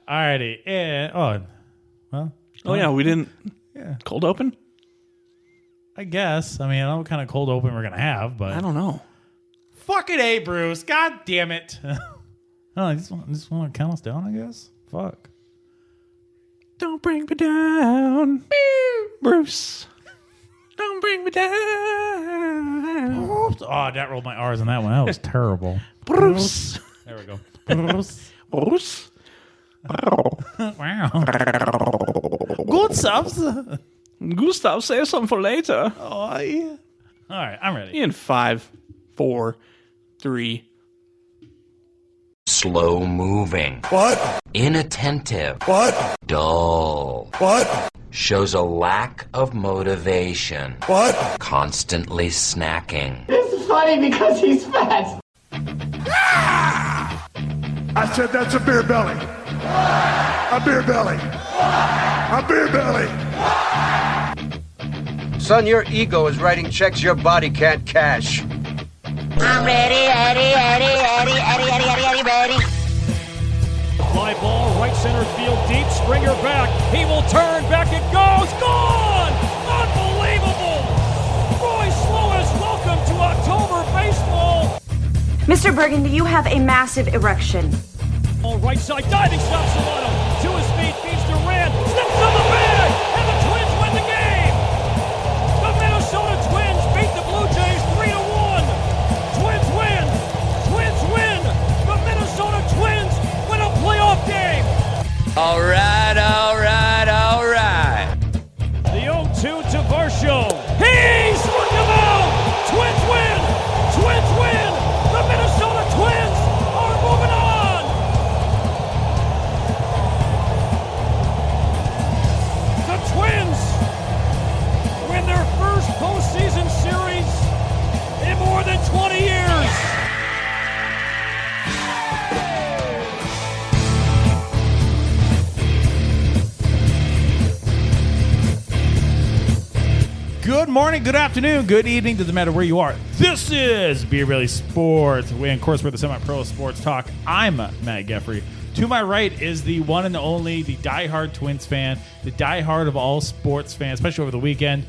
Alrighty. We didn't. Yeah. Cold open? I guess. I mean, I don't know what kind of cold open we're going to have, but. I don't know. Fucking A, Bruce. God damn it. I just want to count us down, I guess. Fuck. Don't bring me down, Bruce. Don't bring me down. Oh, that rolled my R's on that one. That was terrible. Bruce. There we go. Bruce. Bruce. Wow. Good subs. Gustav, save some for later. Oh, yeah. All right, I'm ready. In 5, 4, 3. Slow moving. What? Inattentive. What? Dull. What? Shows a lack of motivation. What? Constantly snacking. This is funny because he's fat. I said that's a beer belly. A beer belly. A beer belly. Son, your ego is writing checks your body can't cash. I'm ready. Fly ball, right center field deep. Springer back. He will turn back. It goes. Gone! Unbelievable! Roy Slovis, welcome to October baseball. Mr. Burgundy, you have a massive erection. On right side, diving stop Solano. To his feet, feeds Durant. Slips on the bag, and the Twins win the game. The Minnesota Twins beat the Blue Jays 3-1. Twins win. Twins win. The Minnesota Twins win a playoff game. All right. The 0-2 to Varsho. He struck him out. Twins win. Twins win. The Minnesota Twins are moving on. The Twins win their first postseason series in more than 20 years. Good morning, good afternoon, good evening, doesn't matter where you are. This is Beer Belly Sports. We, of course, we're the semi-pro sports talk. I'm Matt Geffre. To my right is the one and only, the diehard Twins fan, the diehard of all sports fans, especially over the weekend.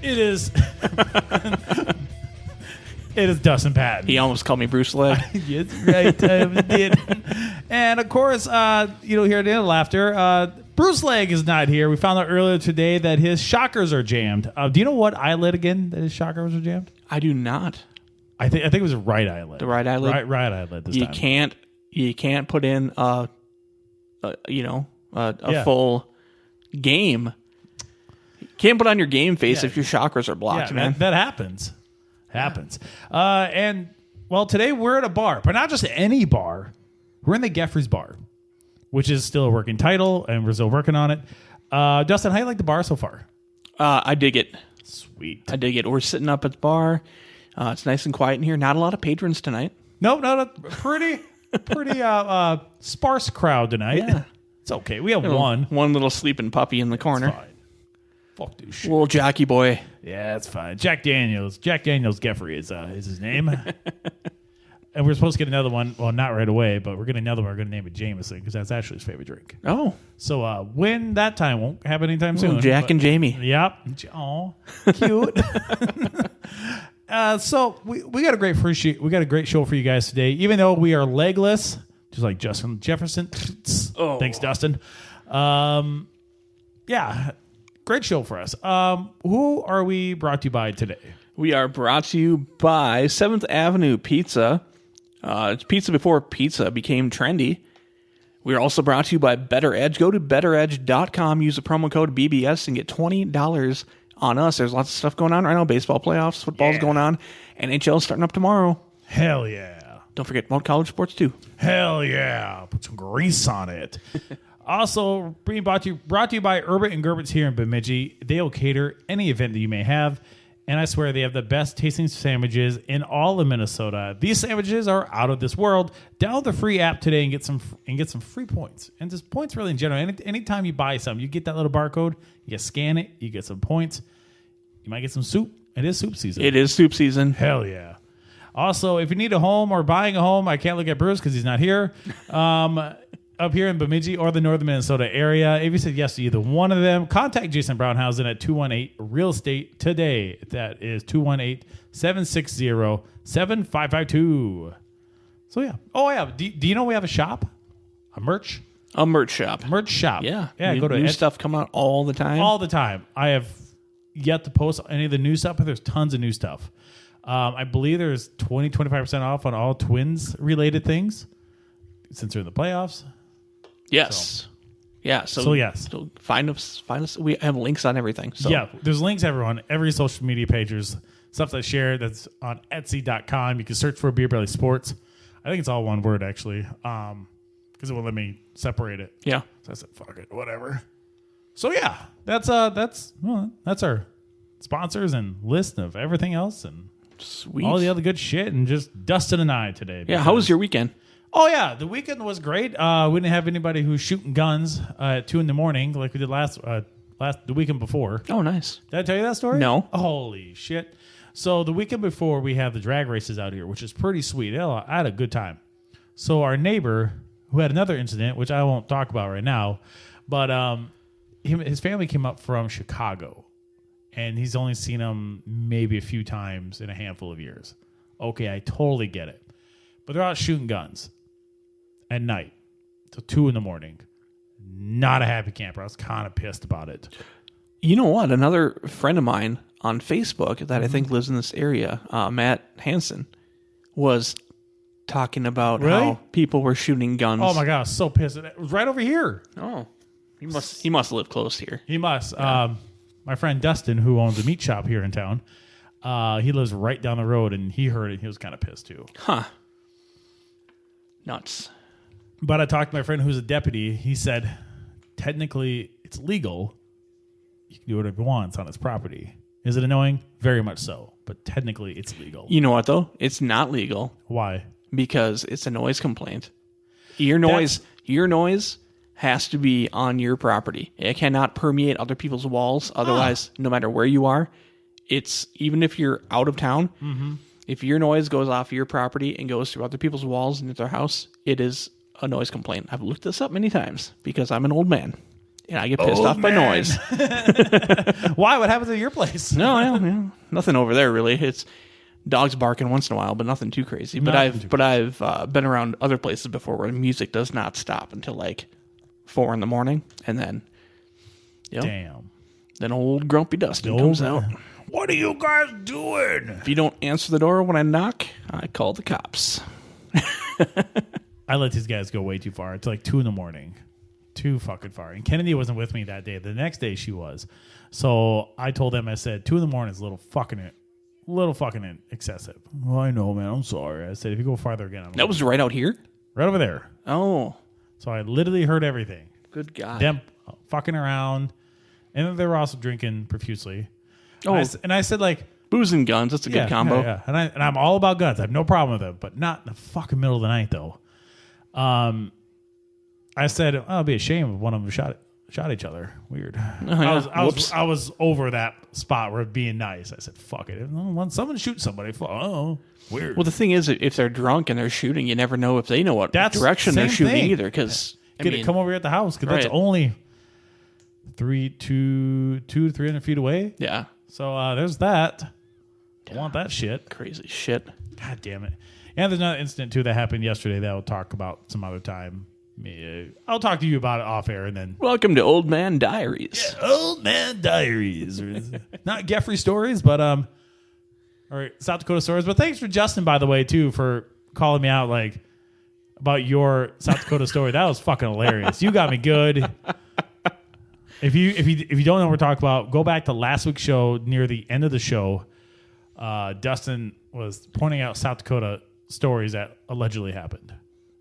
It is it is Dustin Patton. He almost called me Bruce Legg. Yes, right. I did. And, of course, here at the end of laughter, Bruce Legg is not here. We found out earlier today that his shockers are jammed. Do you know what eyelid again that his shockers are jammed? I do not. I think it was the right eyelid. The right eyelid? Right eyelid this time. You can't put in a full game. You can't put on your game face if your chakras are blocked, man. That happens. And today we're at a bar, but not just any bar. We're in the Geffre's bar, which is still a working title, and we're still working on it. Dustin, how do you like the bar so far? I dig it. Sweet. I dig it. We're sitting up at the bar. It's nice and quiet in here. Not a lot of patrons tonight. No, pretty sparse crowd tonight. Yeah. It's okay. We have one little sleeping puppy in the corner. Fine. Fuck this shit. Little jockey boy. Yeah, that's fine. Jack Daniels Geffre is his name. And we're supposed to get another one. Well, not right away, but we're getting another one. We're going to name it Jameson because that's actually his favorite drink. Oh. So when that time won't happen anytime soon. Jack and Jamie. Yep. Oh, cute. So we got a great show for you guys today. Even though we are legless, just like Justin Jefferson. Oh. Thanks, Dustin. Yeah, great show for us. Who are we brought to you by today? We are brought to you by 7th Avenue Pizza. It's pizza before pizza became trendy. We are also brought to you by BettorEdge. Go to BettorEdge.com, use the promo code BBS, and get $20 on us. There's lots of stuff going on right now. Baseball playoffs, football's going on. NHL starting up tomorrow. Hell yeah. Don't forget about college sports, too. Hell yeah. Put some grease on it. Also, being brought to you by Erbs and Gerbs here in Bemidji. They'll cater any event that you may have. And I swear they have the best tasting sandwiches in all of Minnesota. These sandwiches are out of this world. Download the free app today and get some free points. And just points really in general. Anytime you buy something, you get that little barcode, you scan it, you get some points. You might get some soup. It is soup season. It is soup season. Hell yeah. Also, if you need a home or buying a home, I can't look at Bruce because he's not here. up here in Bemidji or the northern Minnesota area. If you said yes to either one of them, contact Jason Braunhausen at 218-REAL ESTATE today. That is 218-760-7552. So, yeah. Oh, yeah. Do you know we have a shop? A merch shop. Yeah. Yeah. Go to new stuff come out all the time. All the time. I have yet to post any of the new stuff, but there's tons of new stuff. I believe there's 25% off on all Twins-related things since they're in the playoffs. Yes. Yes. So find us. We have links on everything. So. Yeah, there's links everyone. Every social media page. There's stuff that's shared that's on Etsy.com. You can search for Beer Belly Sports. I think it's all one word, actually, because it won't let me separate it. Yeah. So I said, fuck it, whatever. So, yeah, that's our sponsors and list of everything else and Sweet. All the other good shit and just Dustin and I today. Yeah, how was your weekend? Oh, yeah, the weekend was great. We didn't have anybody who's shooting guns at 2 a.m. like we did the weekend before. Oh, nice. Did I tell you that story? No. Holy shit. So the weekend before, we have the drag races out here, which is pretty sweet. I had a good time. So our neighbor, who had another incident, which I won't talk about right now, but his family came up from Chicago, and he's only seen them maybe a few times in a handful of years. Okay, I totally get it. But they're out shooting guns at night till 2 a.m. Not a happy camper. I was kind of pissed about it. You know what? Another friend of mine on Facebook that I think lives in this area, Matt Hansen, was talking about how people were shooting guns. Oh my God, I was so pissed. It was right over here. Oh, he must live close here. He must. Yeah. My friend Dustin, who owns a meat shop here in town, he lives right down the road, and he heard it. He was kind of pissed too. Huh. Nuts. But I talked to my friend who's a deputy. He said, technically, it's legal. You can do whatever you want. It's on his property. Is it annoying? Very much so. But technically, it's legal. You know what, though? It's not legal. Why? Because it's a noise complaint. Your noise has to be on your property. It cannot permeate other people's walls. Otherwise, no matter where you are, it's even if you're out of town, if your noise goes off your property and goes through other people's walls and into their house, it is a noise complaint. I've looked this up many times because I'm an old man and I get pissed off by noise. Why? What happens at your place? No, nothing over there really. It's dogs barking once in a while, but nothing too crazy. But I've been around other places before where music does not stop until like 4 a.m, and then damn, then old grumpy Dustin comes out. What are you guys doing? If you don't answer the door when I knock, I call the cops. I let these guys go way too far. It's like 2 a.m. Too fucking far. And Kennedy wasn't with me that day. The next day she was. So I told them, I said, 2 a.m. is a little fucking excessive. Well, I know, man. I'm sorry. I said, if you go farther again. That was right out here? Right over there. Oh. So I literally heard everything. Good God. Them fucking around. And they were also drinking profusely. Oh. And I said, like, booze and guns. That's a good combo. Yeah. And I'm all about guns. I have no problem with them, but not in the fucking middle of the night, though. I said, I'll be ashamed if one of them shot each other. Weird. I was over that spot where being nice. I said, fuck it. When someone shoots somebody, weird. Well, the thing is, if they're drunk and they're shooting, you never know if they know what direction they're shooting either. Because come over here at the house because that's only 200 to 300 feet away. Yeah. So there's that. Don't want that shit. Crazy shit. God damn it. And there's another incident too that happened yesterday that I'll talk about some other time. I'll talk to you about it off air and then. Welcome to Old Man Diaries. Yeah, Old Man Diaries. Not Geffre stories, but or South Dakota stories. But thanks for Justin, by the way, too, for calling me out like about your South Dakota story. That was fucking hilarious. You got me good. If you don't know what we're talking about, go back to last week's show. Near the end of the show, Dustin was pointing out South Dakota stories that allegedly happened.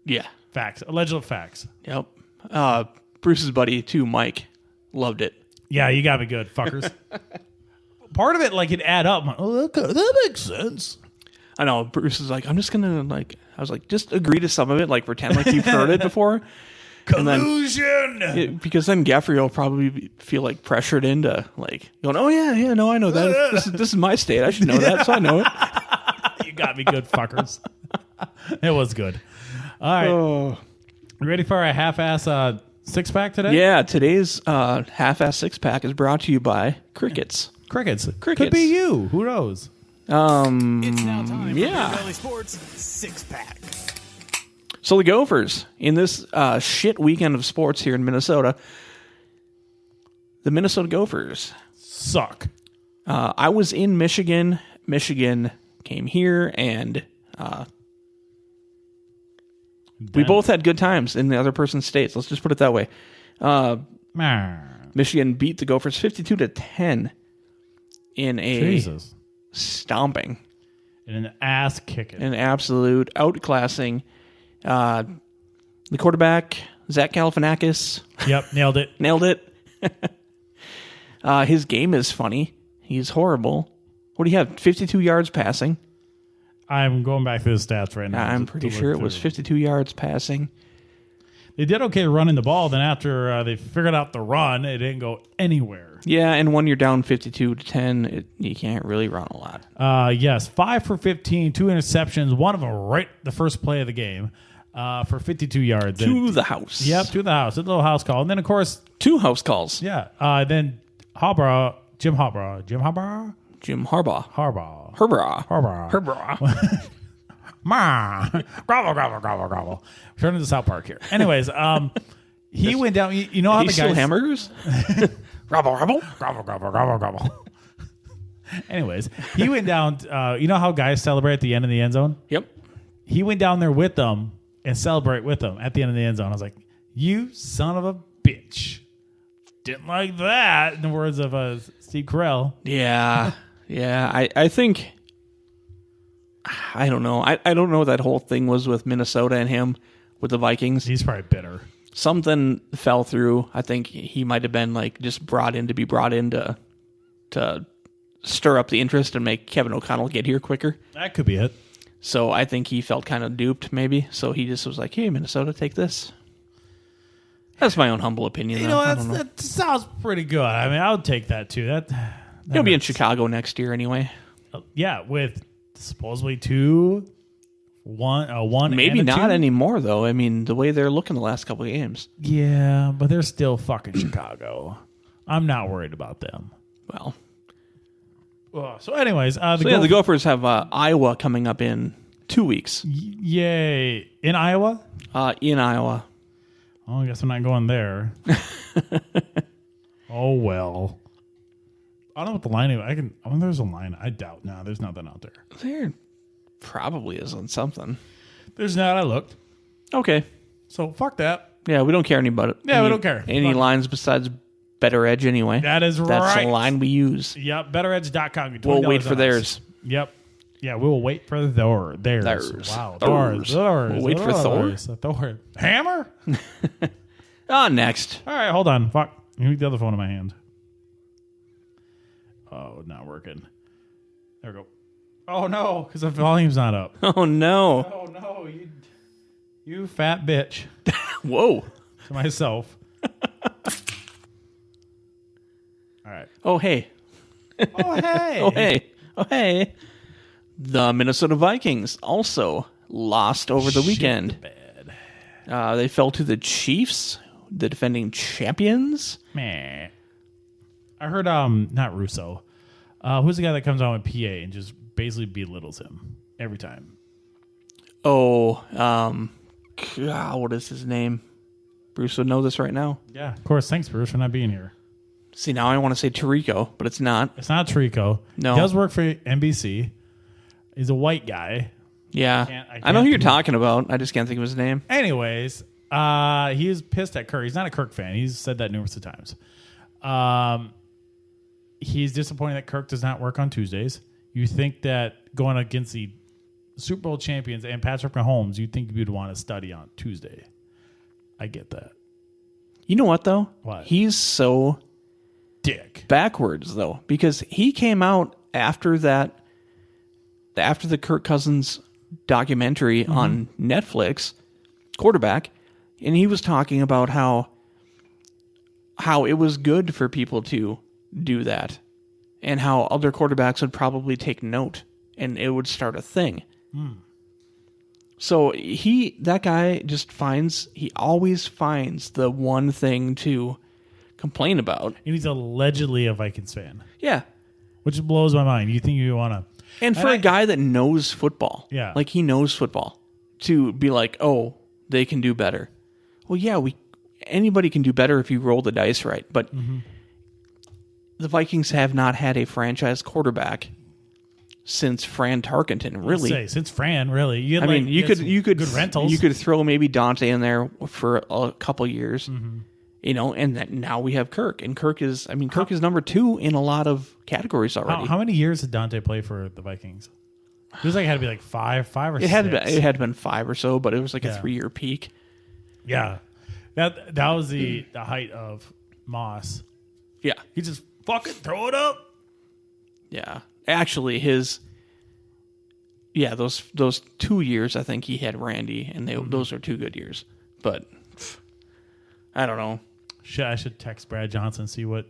Yeah. Facts. Alleged facts. Yep. Bruce's buddy, too, Mike, loved it. Yeah, you got me good, fuckers. Part of it, like, it add up. I'm like, that makes sense. I know. Bruce is like, I'm just going to, like, I was like, just agree to some of it, like, pretend like you've heard it before. Collusion! Because then Geffre will probably feel, like, pressured into, like, going, oh, yeah, no, I know that. This is my state. I should know that, so I know it. You got me good, fuckers. It was good. All right. You ready for a half-ass six-pack today? Yeah, today's half-ass six-pack is brought to you by Crickets. Crickets. Crickets. Could be you. Who knows? It's now time for yeah. Beer Belly Sports six-pack. So the Gophers, in this shit weekend of sports here in Minnesota, the Minnesota Gophers Suck. I was in Michigan. Michigan came here, and we both had good times in the other person's states. Let's just put it that way. Michigan beat the Gophers 52-10 in a Jesus. stomping. In an ass kicking. An absolute outclassing. The quarterback, Zach Galifianakis. Yep, nailed it. Nailed it. His game is funny. He's horrible. What do you have? 52 yards passing. I'm going back to the stats right now. I'm pretty sure it was 52 yards passing. They did okay running the ball. Then after they figured out the run, it didn't go anywhere. Yeah, and when you're down 52-10, you can't really run a lot. Yes, 5 for 15, 2 interceptions, one of them right the first play of the game for 52 yards. To the house. Yep, to the house. A little house call. And then, of course... 2 house calls. Yeah. Then Jim Harbaugh. Ma. Grovel, grovel, grovel, grovel. Turn into South Park here. Anyways, he went down. You know how the guys... steal hamburgers? Grovel, grovel, grovel, grovel, grovel, grovel. Anyways, he went down. You know how guys celebrate at the end of the end zone? Yep. He went down there with them and celebrate with them at the end of the end zone. I was like, you son of a bitch. Didn't like that, in the words of Steve Carell. Yeah. Yeah. I think... I don't know. I don't know what that whole thing was with Minnesota and him with the Vikings. He's probably bitter. Something fell through. I think he might have been like just brought in to stir up the interest and make Kevin O'Connell get here quicker. That could be it. So I think he felt kind of duped maybe. So he just was like, hey, Minnesota, take this. That's my own humble opinion. You though. know, that sounds pretty good. I mean, I would take that too. He'll be in Chicago next year anyway. Yeah, with supposedly one. Maybe and a not 2? anymore though. I mean, the way they're looking the last couple of games. Yeah, but they're still fucking Chicago. I'm not worried about them. Well. So anyways, the Gophers have Iowa coming up in 2 weeks. Yay. In Iowa? In Iowa. Oh, I guess I'm not going there. Oh, well. I don't know what the line is. I mean, there's a line. I doubt. No, there's nothing out there. There probably isn't something. There's not. I looked. Okay. So, fuck that. Yeah, we don't care about it. Yeah, we don't care. Any lines besides BettorEdge anyway. That is right. That's the line we use. Yep, BettorEdge.com. We'll wait for theirs. Yep. Yeah, we will wait for theirs. Wow. Theirs. We'll wait for Thor. Thor. Hammer? Next. All right, hold on. Fuck. Let me get the other phone in my hand. Oh, not working. There we go. Oh, no, because the volume's not up. Oh, no. Oh, no. You fat bitch. Whoa. To myself. All right. Oh, hey. Oh, hey. Oh, hey. Oh, hey. The Minnesota Vikings also lost over the weekend. They fell to the Chiefs, the defending champions. Meh. I heard, not Russo. Who's the guy that comes on with PA and just basically belittles him every time? Oh, God, what is his name? Bruce would know this right now. Yeah, of course. Thanks, Bruce, for not being here. See, now I want to say Tirico, but it's not. It's not Tirico. No. He does work for NBC. He's a white guy. Yeah. I know who you're talking about. I just can't think of his name. Anyways, he is pissed at Kirk. He's not a Kirk fan. He's said that numerous times. He's disappointed that Kirk does not work on Tuesdays. You think that going against the Super Bowl champions and Patrick Mahomes, you'd think you'd want to study on Tuesday. I get that. You know what, though? What? He's so dick backwards, though, because he came out after the Kirk Cousins documentary on Netflix, quarterback, and he was talking about how it was good for people to do that and how other quarterbacks would probably take note and it would start a thing. So that guy just he always finds the one thing to complain about. And he's allegedly a Vikings fan. Yeah. Which blows my mind. You think you want to... And for a guy that knows football, yeah, like he knows football, to be like, oh, they can do better. Well, yeah, anybody can do better if you roll the dice right. But the Vikings have not had a franchise quarterback since Fran Tarkenton, really. Since Fran, really. You could good rentals. You could throw maybe Dante in there for a couple years, and now we have Kirk, and Kirk is number 2 in a lot of categories already. How many years did Dante play for the Vikings? It was had to be like five or it 6. It had been 5 or so, but it was like a 3-year peak. Yeah, that was the height of Moss. Yeah, he just fucking throw it up. Yeah, actually, those 2 years, I think he had Randy, and those are 2 good years. But I don't know. I should text Brad Johnson, see who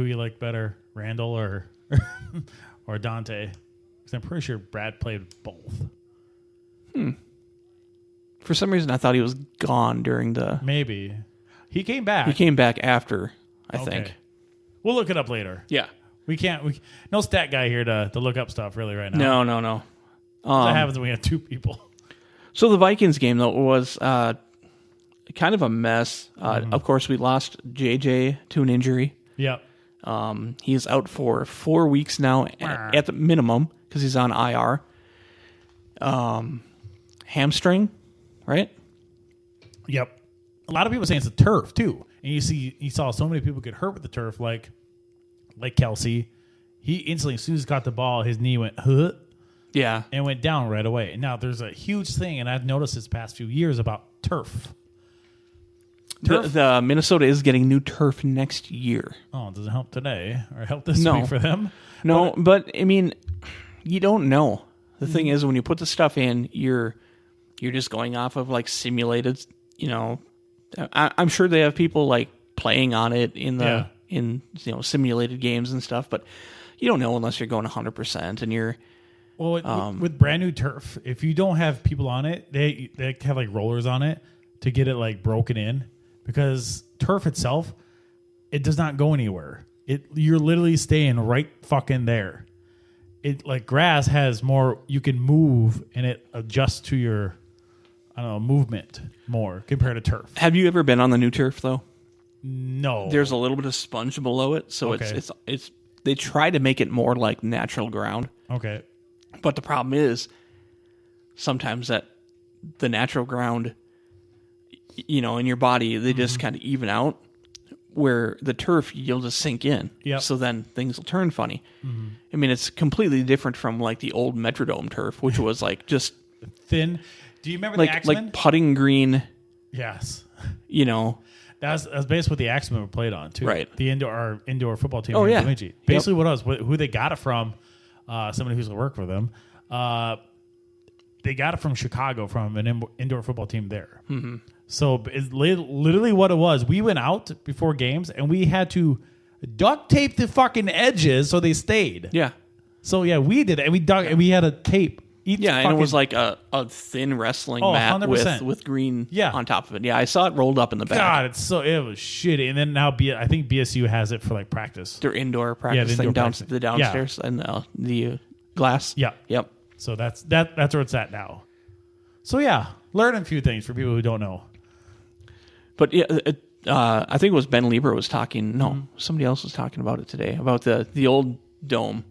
you like better, Randall or Dante. Because I'm pretty sure Brad played both. For some reason, I thought he was gone during the... Maybe. He came back. He came back after, I think. We'll look it up later. Yeah. We can't... no stat guy here to look up stuff really right now. No. That happens when we have 2 people. So the Vikings game, though, was kind of a mess. Of course, we lost JJ to an injury. Yep. He's out for 4 weeks now at the minimum because he's on IR. Hamstring, right? Yep. A lot of people saying it's the turf too, and you saw so many people get hurt with the turf, like Kelsey. He instantly, as soon as he caught the ball, his knee went huh. Yeah, and went down right away. And now there's a huge thing, and I've noticed this past few years about turf. The Minnesota is getting new turf next year. Oh, it doesn't help today or help this week for them. No, but I mean, you don't know. The thing is, when you put the stuff in, you're just going off of like simulated. I'm sure they have people like playing on it in simulated games and stuff, but you don't know unless you're going 100%. And you're with brand new turf. If you don't have people on it, they have like rollers on it to get it like broken in. Because turf itself, it does not go anywhere. You're literally staying right fucking there. It like grass has more, you can move and it adjusts to your, movement more compared to turf. Have you ever been on the new turf though? No. There's a little bit of sponge below it, so it's they try to make it more like natural ground. Okay. But the problem is sometimes that the natural ground, in your body, they just kind of even out, where the turf, you'll just sink in. Yep. So then things will turn funny. I mean, it's completely different from like the old Metrodome turf, which was like just thin. Do you remember like, the Axemen? like putting green. Yes. That was basically what the Axemen were played on too. Right. The indoor football team. Oh, in yeah. Bemidji. Basically what it was, who they got it from, somebody who's going to work for them. They got it from Chicago, from an indoor football team there. Mm-hmm. So it's literally what it was. We went out before games and we had to duct tape the fucking edges so they stayed. Yeah. So yeah, we did it. And we had a tape. And it was like a thin wrestling mat 100%. with green on top of it. Yeah, I saw it rolled up in the back. God, it was shitty. And then now I think BSU has it for like practice. Their indoor practice thing the downstairs and the glass. Yeah. Yep. So that's where it's at now. So yeah, learning a few things for people who don't know. But yeah, I think it was Ben Lieber was talking. No, somebody else was talking about it today, about the old dome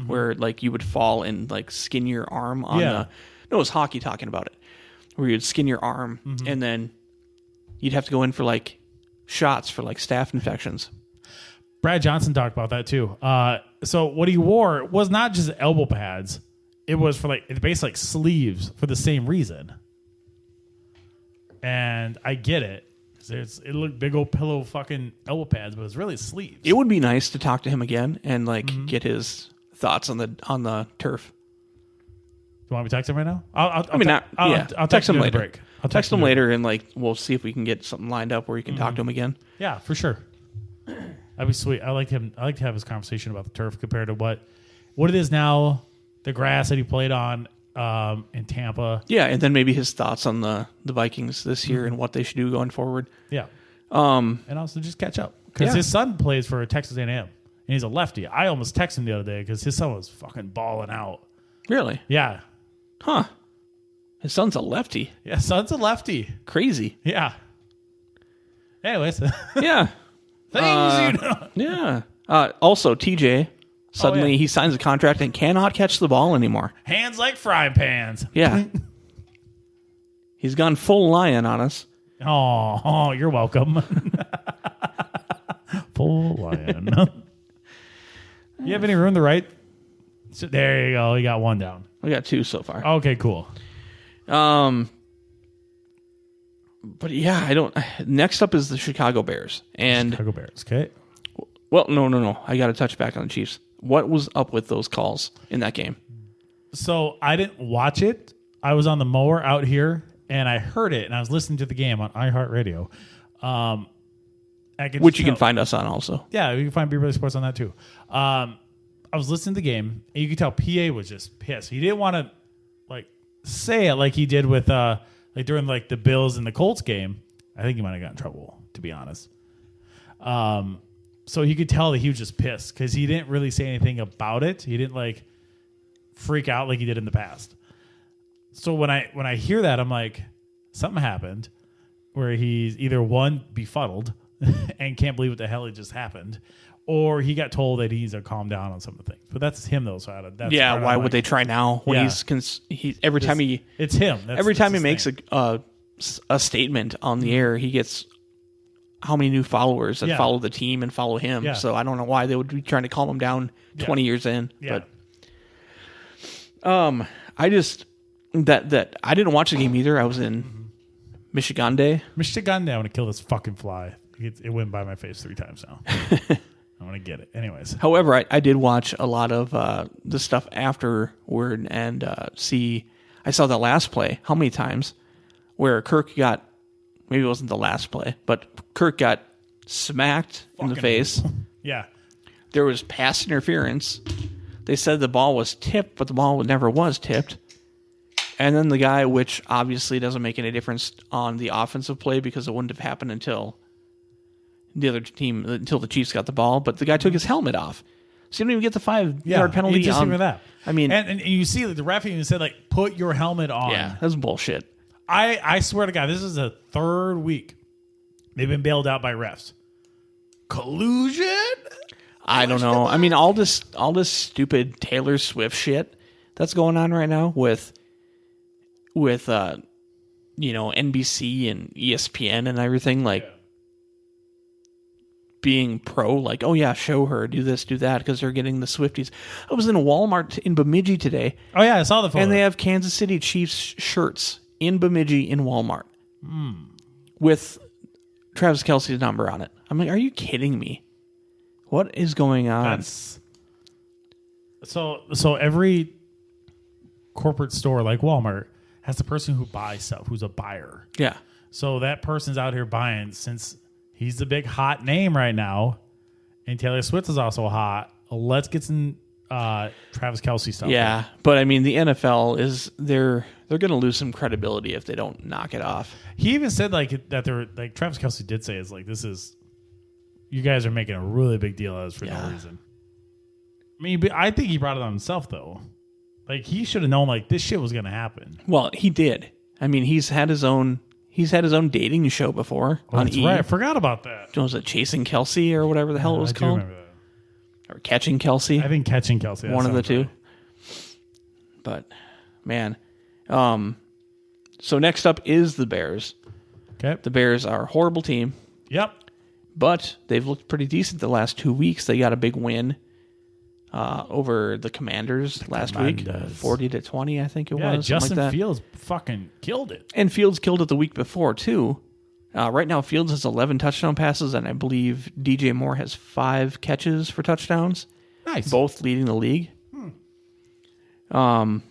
where like you would fall and like skin your arm on it was hockey talking about it, where you'd skin your arm and then you'd have to go in for like shots for like staph infections. Brad Johnson talked about that too. So what he wore was not just elbow pads. It was for it's basically like sleeves for the same reason. And I get it. It looked big old pillow fucking elbow pads, but it's really sleeves. It would be nice to talk to him again and like get his thoughts on the turf. Do you want me to text him right now? I'll text him later. Break. I'll text him later and like we'll see if we can get something lined up where you can talk to him again. Yeah, for sure. That'd be sweet. I like to have his conversation about the turf compared to what it is now, the grass that he played on in Tampa. Yeah, and then maybe his thoughts on the Vikings this year and what they should do going forward. Yeah. And also just catch up. Because his son plays for Texas A&M, and he's a lefty. I almost texted him the other day because his son was fucking balling out. Really? Yeah. Huh. His son's a lefty. Yeah, son's a lefty. Crazy. Yeah. Anyways. Yeah. Things you know. Yeah. Also, TJ, suddenly he signs a contract and cannot catch the ball anymore. Hands like frying pans. Yeah. He's gone full lion on us. Oh, you're welcome. Full lion. You have any room to write? So there you go. You got one down. We got 2 so far. Okay, cool. But yeah, I don't. Next up is the Chicago Bears. And Chicago Bears. Okay. well, no. I got to touch back on the Chiefs. What was up with those calls in that game? So I didn't watch it. I was on the mower out here, and I heard it, and I was listening to the game on iHeartRadio. Which you can find us on also. Yeah, you can find Beer Belly Sports on that too. I was listening to the game, and you could tell PA was just pissed. He didn't want to like say it like he did with like during like the Bills and the Colts game. I think he might have got in trouble, to be honest. So you could tell that he was just pissed because he didn't really say anything about it. He didn't like freak out like he did in the past. So when I hear that, I'm like, something happened where he's either one, befuddled and can't believe what the hell just happened, or he got told that he needs to calm down on some of the things. But that's him though. So that's why would they try now when every time he makes a statement on the air, he gets how many new followers that follow the team and follow him. Yeah. So I don't know why they would be trying to calm him down 20 years in. Yeah. But I just that I didn't watch the game either. I was in Michigan Day. Michigan Day. I want to kill this fucking fly. It went by my face 3 times now. I want to get it. Anyways. However, I did watch a lot of the stuff afterward and I saw the last play. How many times where Kirk got, maybe it wasn't the last play, but Kirk got smacked in the face. Yeah. There was pass interference. They said the ball was tipped, but the ball never was tipped. And then the guy, which obviously doesn't make any difference on the offensive play because it wouldn't have happened until the other team, until the Chiefs got the ball, but the guy took his helmet off. So you don't even get the 5-yard penalty. Just even that. I mean, and you see the ref even said like, put your helmet on. Yeah, that's bullshit. I swear to God, this is the 3rd week they've been bailed out by refs. Collusion? I don't know. I mean, all this stupid Taylor Swift shit that's going on right now with NBC and ESPN and everything, like being pro, like, oh yeah, show her, do this, do that, because they're getting the Swifties. I was in a Walmart in Bemidji today. Oh yeah, I saw the photo. And they have Kansas City Chiefs shirts in Bemidji in Walmart with Travis Kelce's number on it. I'm like, are you kidding me? What is going on? So every corporate store like Walmart has the person who buys stuff, who's a buyer. Yeah. So that person's out here buying, since he's the big hot name right now, and Taylor Swift is also hot. Let's get some Travis Kelce stuff. Yeah, but I mean, the NFL is they're going to lose some credibility if they don't knock it off. He even said like that they're like, Travis Kelce did say, it's like, this is, you guys are making a really big deal out of this for no reason. I mean, but I think he brought it on himself though. Like, he should have known like this shit was going to happen. Well, he did. I mean, he's had his own dating show before on that's E! Right, I forgot about that. Was it Chasing Kelce or whatever the hell it was called? Remember that. Or Catching Kelce? I think Catching Kelce. One of the two. Right. But man, so next up is the Bears. Okay. The Bears are a horrible team. Yep. But they've looked pretty decent the last 2 weeks. They got a big win over the Commanders last week, 40-20, I think it was. Yeah, Justin like Fields fucking killed it. And Fields killed it the week before, too. Right now, Fields has 11 touchdown passes, and I believe DJ Moore has 5 catches for touchdowns. Nice. Both leading the league. So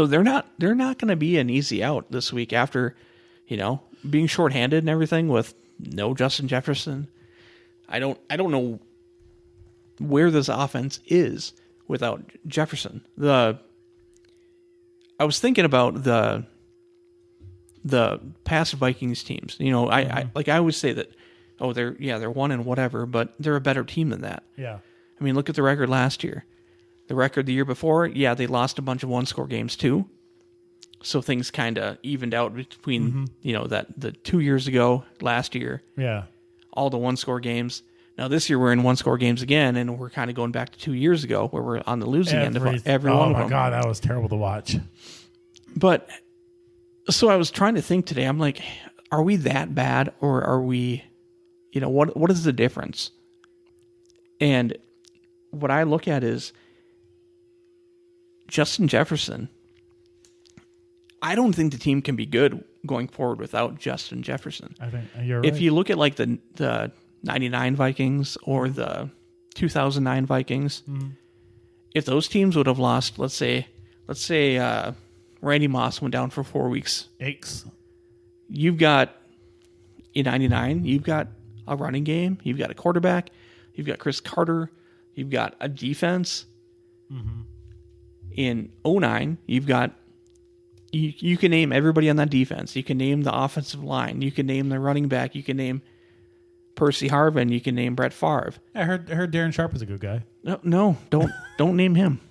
they're not going to be an easy out this week after, being shorthanded and everything with no Justin Jefferson. I don't know where this offense is without Jefferson. I was thinking about the past Vikings teams. You know, I always say that, oh, they're one and whatever, but they're a better team than that. Yeah. I mean, look at the record last year. The record the year before, yeah, they lost a bunch of one-score games too. So things kind of evened out between, you know, the 2 years ago, last year. Yeah. All the one-score games. Now this year we're in one-score games again, and we're kind of going back to 2 years ago where we're on the losing end of every one of them. Oh my God, that was terrible to watch. But so I was trying to think today. I'm like, are we that bad, or are we, you know, what is the difference? And what I look at is Justin Jefferson. I don't think the team can be good going forward without Justin Jefferson. I think you're right. If you look at like the 99 Vikings or the 2009 Vikings, if those teams would have lost, let's say Randy Moss went down for 4 weeks. Aches. You've got in 99, you've got a running game, you've got a quarterback, you've got Chris Carter, you've got a defense. In 09, you've got you can name everybody on that defense. You can name the offensive line. You can name the running back. You can name Percy Harvin. You can name Brett Favre. I heard Darren Sharp was a good guy. No, don't name him.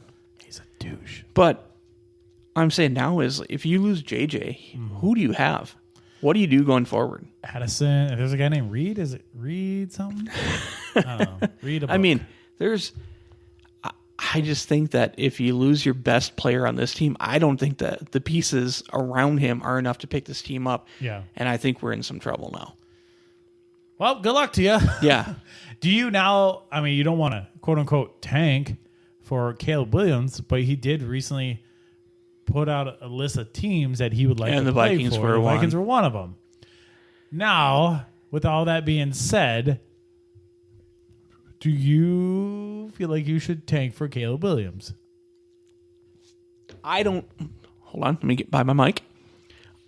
He's a douche. But I'm saying now is if you lose JJ, who do you have? What do you do going forward? Addison. There's a guy named Reed. Is it Reed something? I don't know. Read a book. I mean, I just think that if you lose your best player on this team, I don't think that the pieces around him are enough to pick this team up. Yeah. And I think we're in some trouble now. Well, good luck to you. Yeah. Do you now, I mean, you don't want to quote unquote tank for Caleb Williams, but he did recently put out a list of teams that he would like and to the play Vikings for. were The one. Vikings were one of them. Now, with all that being said, do you feel like you should tank for Caleb Williams? I don't. Hold on. Let me get by my mic.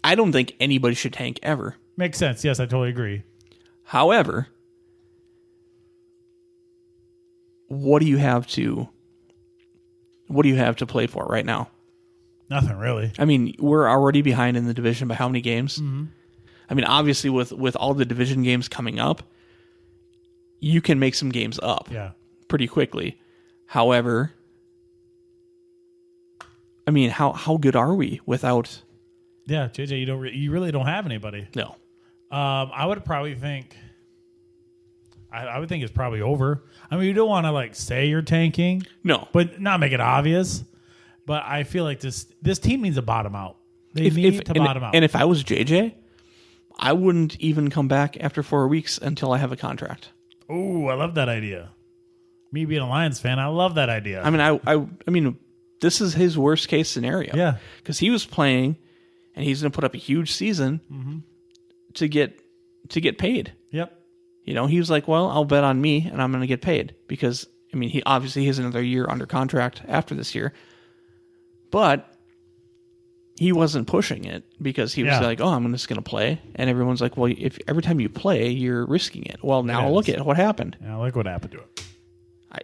I don't think anybody should tank ever. Makes sense. Yes, I totally agree. However, what do you have to play for right now? Nothing really. I mean, we're already behind in the division by how many games? I mean, obviously with all the division games coming up, you can make some games up pretty quickly. However, I mean, how good are we without? Yeah, JJ, you really don't have anybody. No. I would probably think. I would think it's probably over. I mean, you don't want to like say you're tanking, no, but not make it obvious. But I feel like this team needs to bottom out. They need to bottom out. And if I was JJ, I wouldn't even come back after 4 weeks until I have a contract. Oh, I love that idea. Me being a Lions fan, I love that idea. I mean, I mean, this is his worst case scenario. Yeah, because he was playing, and he's going to put up a huge season to get paid. Yep. You know, he was like, "Well, I'll bet on me, and I'm going to get paid." Because I mean, he obviously has another year under contract after this year, but he wasn't pushing it because he was like, "Oh, I'm just going to play," and everyone's like, "Well, if every time you play, you're risking it." Well, now look at what happened. Yeah, look what happened to him.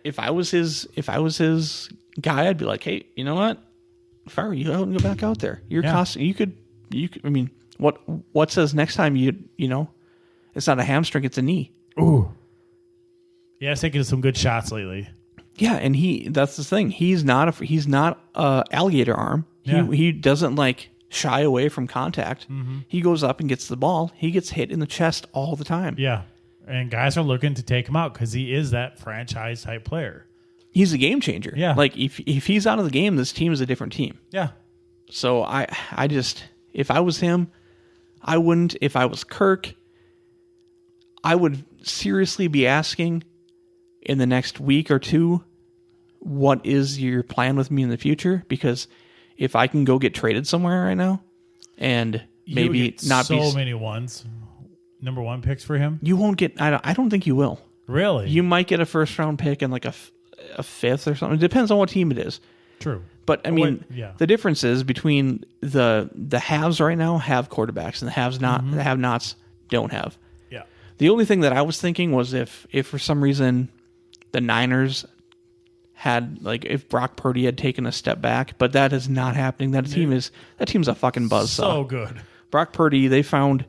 If I was his guy, I'd be like, "Hey, you know what? Fire you out and go back out there. You're costing. You could. I mean, what says next time you know, it's not a hamstring, it's a knee." Ooh. Yeah, he's taking some good shots lately. Yeah, and that's the thing. He's not a alligator arm. He doesn't like shy away from contact. He goes up and gets the ball. He gets hit in the chest all the time. Yeah. And guys are looking to take him out because he is that franchise type player. He's a game changer. Yeah. Like if he's out of the game, this team is a different team. Yeah. So I just, if I was him, I wouldn't. If I was Kirk, I would seriously be asking in the next week or two, what is your plan with me in the future? Because if I can go get traded somewhere right now and maybe not so many number one picks for him, you won't get. I don't think you will. Really? You might get a first round pick and like a fifth or something. It depends on what team it is. True. But I mean, the difference is between the haves right now have quarterbacks and the haves not. The have-nots don't have. Yeah. The only thing that I was thinking was if for some reason the Niners had, like, if Brock Purdy had taken a step back, but that is not happening. That team's a fucking buzzsaw. So good. Brock Purdy, they found,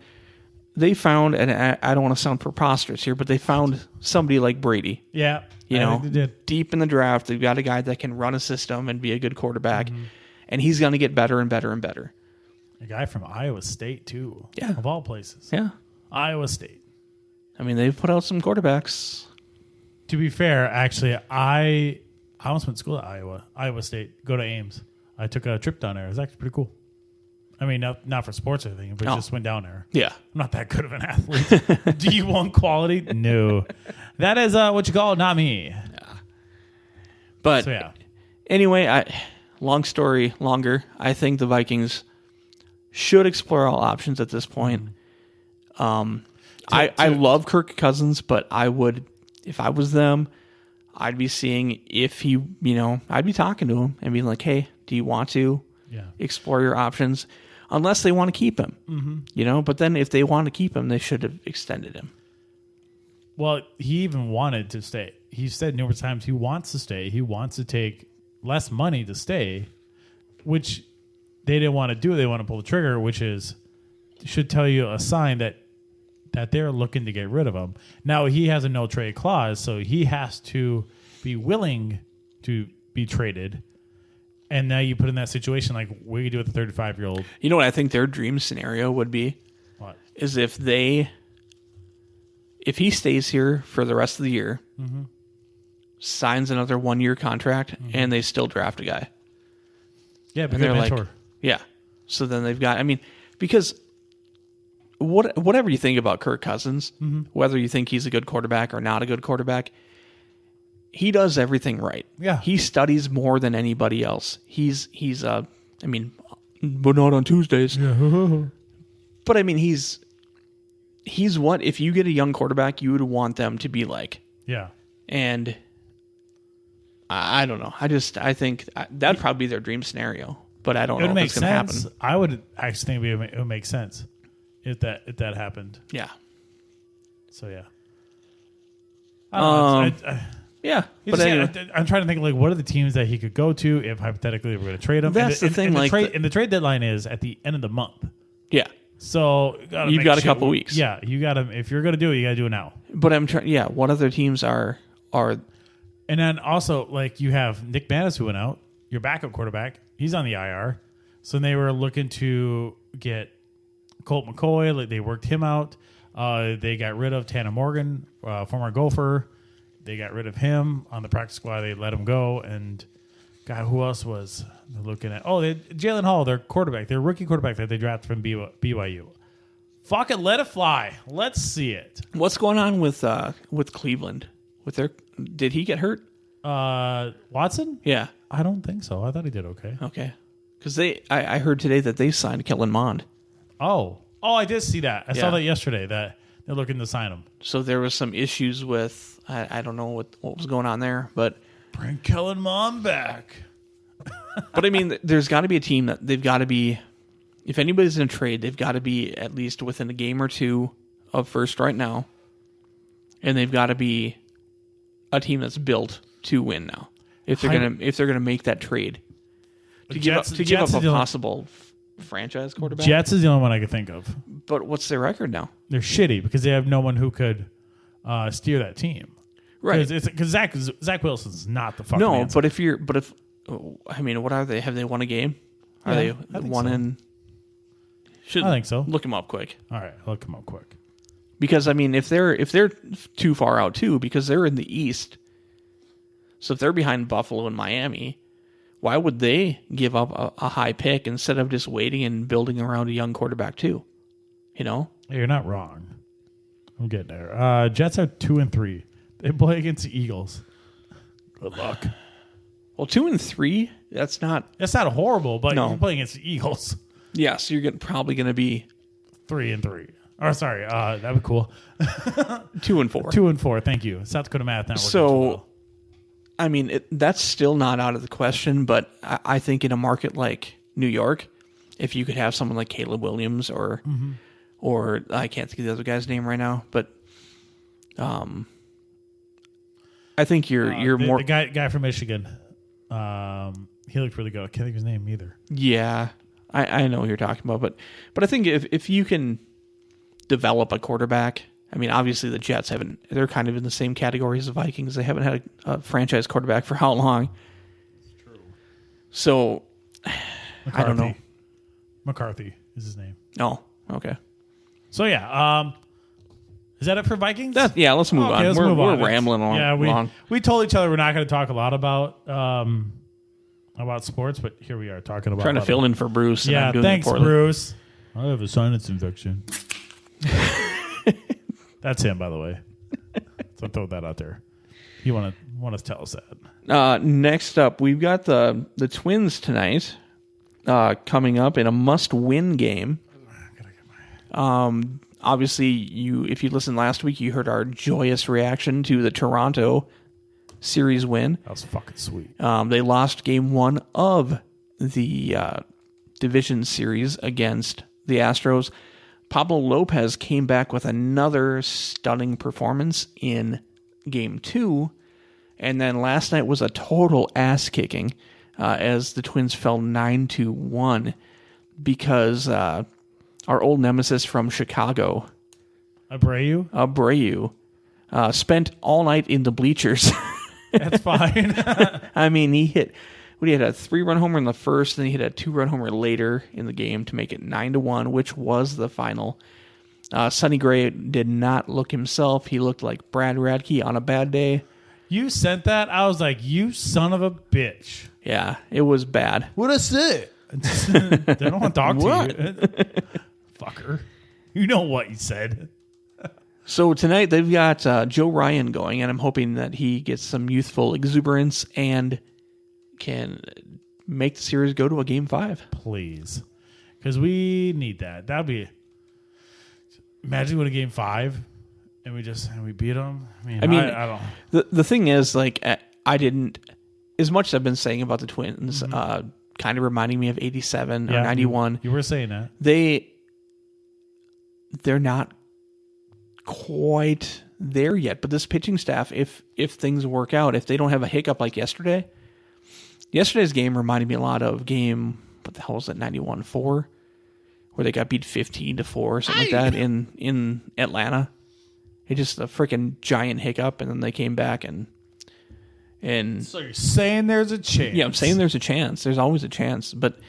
and I don't want to sound preposterous here, but they found somebody like Brady. Yeah. You know, they did. deep in the draft, they've got a guy that can run a system and be a good quarterback, and he's going to get better and better and better. A guy from Iowa State, too. Yeah. Of all places. Yeah. Iowa State. I mean, they've put out some quarterbacks. To be fair, actually, I almost went to school at Iowa State, go to Ames. I took a trip down there. It was actually pretty cool. I mean, not for sports or anything, but just went down there. Yeah. I'm not that good of an athlete. Do you want quality? No. That is what you call it, not me. Yeah. But So, yeah. anyway, long story longer, I think the Vikings should explore all options at this point. I love Kirk Cousins, but I would, if I was them, I'd be seeing if he, I'd be talking to him and being like, hey, do you want to explore your options? Unless they want to keep him, but then if they want to keep him, they should have extended him. Well, he even wanted to stay. He said numerous times he wants to stay. He wants to take less money to stay, which they didn't want to do. They want to pull the trigger, which should tell you a sign that they're looking to get rid of him. Now, he has a no trade clause, so he has to be willing to be traded. And now you put in that situation, like, what do you do with a 35-year-old? You know what I think their dream scenario would be? What? Is if he stays here for the rest of the year, signs another 1-year contract, and they still draft a guy. Yeah, but they're mentor. like, yeah. So then they've got, because whatever you think about Kirk Cousins, whether you think he's a good quarterback or not a good quarterback, he does everything right. Yeah. He studies more than anybody else. He's but not on Tuesdays. Yeah. But he's what, if you get a young quarterback, you would want them to be like. Yeah. And I don't know. I think that'd probably be their dream scenario, but I don't know if it's going to happen. I would actually think it would make sense if that happened. Yeah. So, yeah. I don't know. Yeah, but anyway. I'm trying to think, like, what are the teams that he could go to if hypothetically we're going to trade him? That's the thing. And the trade deadline is at the end of the month. Yeah. So you've got a couple weeks. Yeah, you got to. If you're going to do it, you got to do it now. But I'm trying. Yeah, what other teams are? And then also, like, you have Nick Manis who went out, your backup quarterback. He's on the IR. So they were looking to get Colt McCoy. Like, they worked him out. They got rid of Tanner Morgan, former Gopher. They got rid of him on the practice squad. They let him go. And, God, who else was looking at? Oh, Jalen Hall, their quarterback, their rookie quarterback that they drafted from BYU. Fuck it, let it fly. Let's see it. What's going on with Cleveland? Did he get hurt? Watson? Yeah. I don't think so. I thought he did okay. Okay. Because I heard today that they signed Kellen Mond. Oh, I did see that. I saw that yesterday, that they're looking to sign him. So there was some issues with, I don't know what was going on there, but bring Kellen Mond back. But there's got to be a team that they've got to be, if anybody's in a trade, they've got to be at least within a game or two of first right now. And they've got to be a team that's built to win now. If they're gonna make that trade. To give up a possible franchise quarterback. Jets is the only one I could think of. But what's their record now? They're shitty because they have no one who could steer that team. Right. Because Zach Wilson's not the fucking answer. What are they? Have they won a game? Are they one in? I think so. Look them up quick. All right, look them up quick. Because if they're too far out too, because they're in the East. So if they're behind Buffalo and Miami, why would they give up a high pick instead of just waiting and building around a young quarterback too? You're not wrong. I'm getting there. Jets are 2-3. They play against the Eagles. Good luck. Well, 2-3. That's not horrible, but you're playing against the Eagles. Yeah, so you're probably going to be 3-3. Or sorry, that'd be cool. 2-4. 2-4. Thank you. South Dakota math not working too well. That's still not out of the question, but I think in a market like New York, if you could have someone like Caleb Williams or I can't think of the other guy's name right now, but I think you're more the guy from Michigan. He looked really good. I can't think of his name either. Yeah, I know what you're talking about, but I think if you can develop a quarterback, I mean, obviously the Jets they're kind of in the same category as the Vikings. They haven't had a franchise quarterback for how long? It's true. So I don't know. McCarthy is his name. Oh, okay. So yeah, is that it for Vikings? Yeah, let's move on. Let's We're move on. rambling along. Yeah, we told each other we're not going to talk a lot about sports, but here we are talking about trying to fill in for Bruce. And yeah, I'm doing thanks, it poorly. Bruce. I have a sinus infection. That's him, by the way. So throw that out there. You want to tell us that? Next up, we've got the Twins tonight coming up in a must-win game. Obviously, if you listened last week, you heard our joyous reaction to the Toronto series win. That was fucking sweet. They lost game 1 of the division series against the Astros. Pablo Lopez came back with another stunning performance in game 2. And then last night was a total ass kicking as the Twins fell 9-1 because our old nemesis from Chicago, Abreu, spent all night in the bleachers. That's fine. I mean, he had a 3-run homer in the first, and then he hit a 2-run homer later in the game to make it 9-1, which was the final. Sonny Gray did not look himself. He looked like Brad Radke on a bad day. You sent that? I was like, you son of a bitch. Yeah, it was bad. What I say? They don't want to talk to you. Fucker. You know what you said. So tonight they've got Joe Ryan going, and I'm hoping that he gets some youthful exuberance and can make the series go to a game 5. Please. Because we need that. That'd be... Imagine with a game 5 and we beat them. I mean I don't... The thing is, like, I didn't... As much as I've been saying about the Twins, kind of reminding me of 87 or 91. You were saying that. They're not quite there yet, but this pitching staff, if things work out, if they don't have a hiccup like yesterday's game reminded me a lot of game, what the hell was it, 91-4, where they got beat 15-4 or something like that in Atlanta. It just a freaking giant hiccup, and then they came back and so you're saying there's a chance? Yeah, I'm saying there's a chance. There's always a chance, but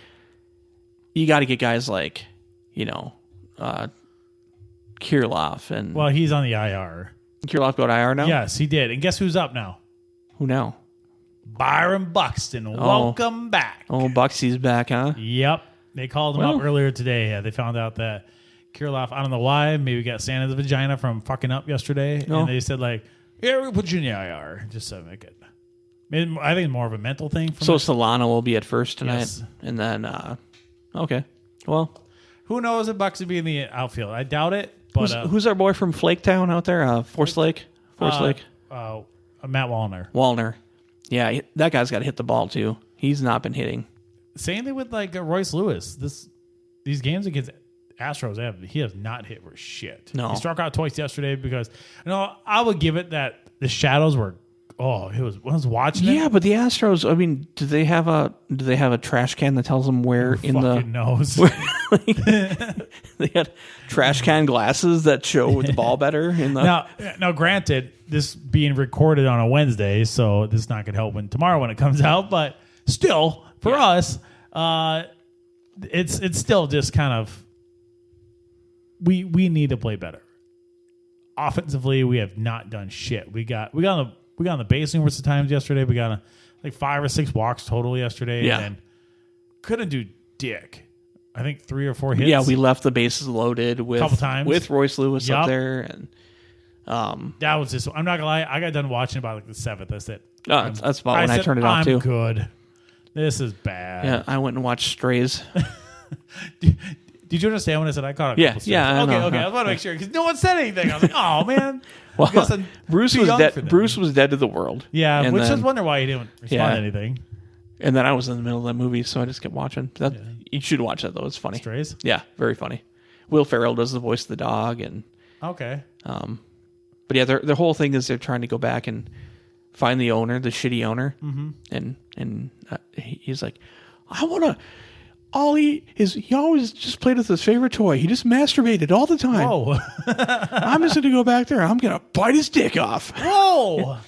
you got to get guys like, Kirilloff and... Well, he's on the IR. Kirilloff go to IR now? Yes, he did. And guess who's up now? Who now? Byron Buxton. Welcome back. Oh, Buxy's back, huh? Yep. They called him up earlier today. Yeah, they found out that Kirilloff, I don't know why, maybe got sand in the vagina from fucking up yesterday. No. And they said, like, yeah, we'll put you in the IR just to make it... I think it's more of a mental thing. So Solano will be at first tonight. Yes. And then, okay. Well... Who knows if Bucks would be in the outfield? I doubt it. But who's our boy from Flaketown out there? Forest Lake? Matt Wallner. Wallner. Yeah, that guy's got to hit the ball, too. He's not been hitting. Same thing with, like, Royce Lewis. These games against Astros, he has not hit for shit. No. He struck out twice yesterday because, I would give it that the shadows were... Oh, when I was watching it. Yeah, but the Astros, I mean, do they have a trash can that tells them where in the... knows. They had trash can glasses that show with the ball better in the... Now, granted, this being recorded on a Wednesday, so this is not going to help tomorrow when it comes out, but still, for us, it's still just kind of... We need to play better. Offensively, we have not done shit. We got on the base numerous times yesterday. We got like 5 or 6 walks total yesterday. Yeah. And couldn't do dick. I think 3 or 4 hits. Yeah, we left the bases loaded with, couple times with Royce Lewis up there. And that was just, I'm not going to lie, I got done watching about like the 7th. I said, that's about when I turned it off too. I'm good. This is bad. Yeah, I went and watched Strays. Did you understand when I said I caught a couple strays? Yeah. Okay. I want to make sure because no one said anything. I was like, oh man. Well, Bruce was dead. Bruce was dead to the world. Yeah, which I wonder why he didn't respond to anything. And then I was in the middle of that movie, so I just kept watching. You should watch that though; it's funny. Strays. Yeah, very funny. Will Ferrell does the voice of the dog, and okay. But yeah, their whole thing is they're trying to go back and find the owner, the shitty owner, and he's like, I want to. He always just played with his favorite toy. He just masturbated all the time. Oh, I'm just going to go back there. I'm going to bite his dick off. whoa!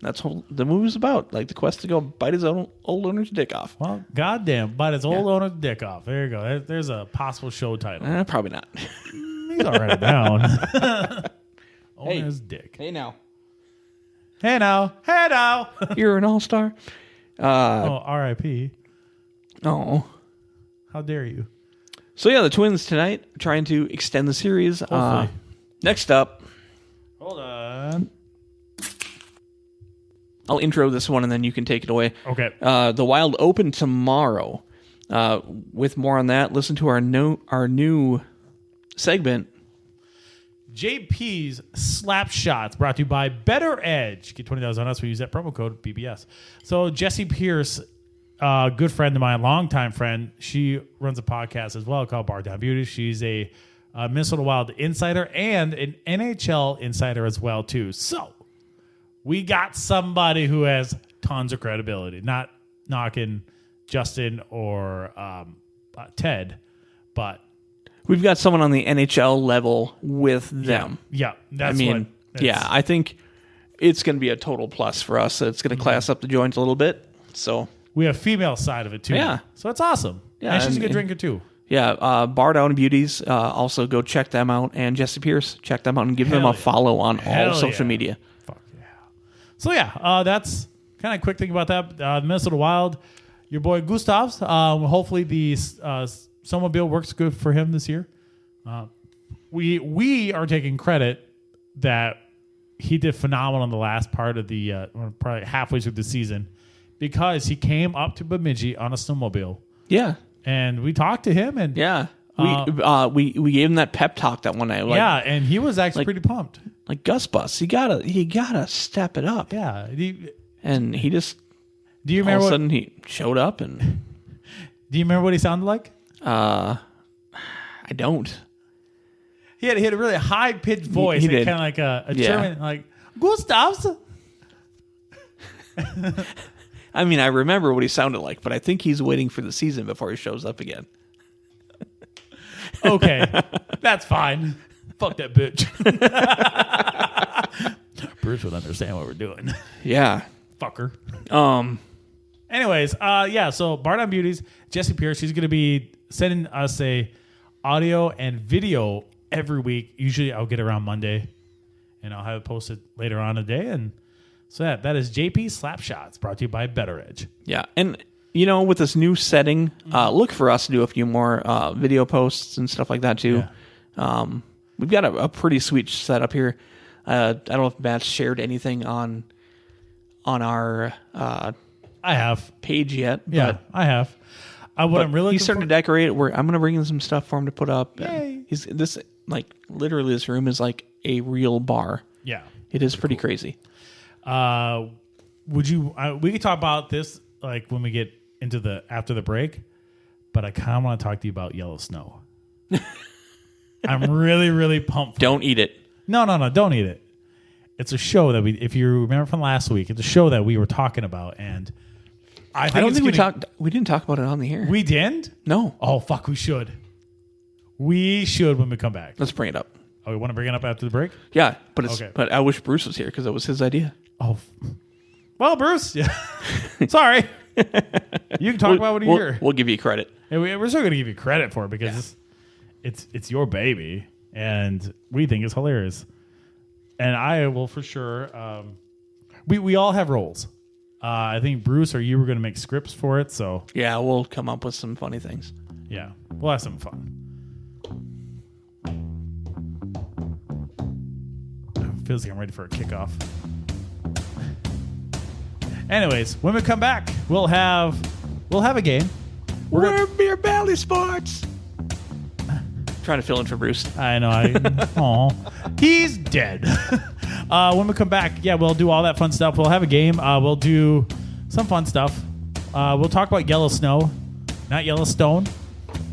That's what the movie's about. Like the quest to go bite his old owner's dick off. Well, goddamn, bite his old owner's dick off. There you go. There's a possible show title. Probably not. He's all write it down. Owner's dick. Hey now. Hey now. You're an all-star. R.I.P. Oh. How dare you? So yeah, the Twins tonight trying to extend the series. Next up. Hold on. I'll intro this one and then you can take it away. Okay. The Wild open tomorrow. With more on that, listen to our new segment. JP's Slap Shots, brought to you by BettorEdge. Get $20 on us. We use that promo code BBS. So Jesse Pierce, good friend of mine, longtime friend. She runs a podcast as well called Bar Down Beauty. She's a Minnesota Wild insider and an NHL insider as well too. So we got somebody who has tons of credibility. Not knocking Justin or Ted, but we've got someone on the NHL level with them. Yeah, that's I think it's going to be a total plus for us. It's going to class up the joint a little bit. So we have female side of it too. Yeah. So it's awesome. Yeah, and she's a good drinker too. Yeah, Bar Down Beauties. Also go check them out. And Jesse Pierce, check them out and give them a follow on all social media. Fuck yeah. So yeah, that's kind of a quick thing about that. The Minnesota Wild, your boy Gustavs. Hopefully the snowmobile works good for him this year. We are taking credit that he did phenomenal in the last part of the probably halfway through the season because he came up to Bemidji on a snowmobile. Yeah. And we talked to him and we gave him that pep talk that one night. Like, and he was actually pretty pumped. Like Gus Bus, you gotta step it up. Yeah. And he just do you remember all of a sudden he showed up and do you remember what he sounded like? I don't. He had a really high pitched voice, kind of like a German, like Gustavs. I mean, I remember what he sounded like, but I think he's waiting for the season before he shows up again. Okay, that's fine. Fuck that bitch. Bruce would understand what we're doing. Yeah, fucker. Anyways, so Bar Down Beauties, Jesse Pierce, she's going to be sending us a audio and video every week. Usually I'll get around Monday and I'll have it posted later on today. And so that is JP Slap Shots, brought to you by BettorEdge. Yeah. And, with this new setting, look for us to do a few more video posts and stuff like that too. Yeah. We've got a pretty sweet setup here. I don't know if Matt's shared anything on our I have page yet. Yeah, but I have. I'm really he's starting to decorate. I'm going to bring in some stuff for him to put up. Yay. Literally this room is like a real bar. Yeah, it is pretty crazy. Would you? We could talk about this like when we get into after the break, but I kind of want to talk to you about Yellow Snow. I'm really, really pumped. Don't eat it. No, don't eat it. It's a show that if you remember from last week, it's a show that we were talking about, and I don't think we didn't talk about it on the air. We didn't? No. Oh fuck, we should. We should when we come back. Let's bring it up. Oh, we want to bring it up after the break? Yeah, but I wish Bruce was here because it was his idea. Oh, well, Bruce. Yeah. Sorry. You can talk about what you hear. We'll give you credit. And we're still going to give you credit for it because it's your baby, and we think it's hilarious. And I will for sure. We all have roles. I think Bruce or you were going to make scripts for it, so yeah, we'll come up with some funny things. Yeah, we'll have some fun. Feels like I'm ready for a kickoff. Anyways, when we come back, we'll have a game. We're Beer Belly Sports. Trying to fill in for Bruce. I know. He's dead. When we come back, we'll do all that fun stuff. We'll have a game. We'll do some fun stuff. We'll talk about Yellow Snow, not Yellowstone.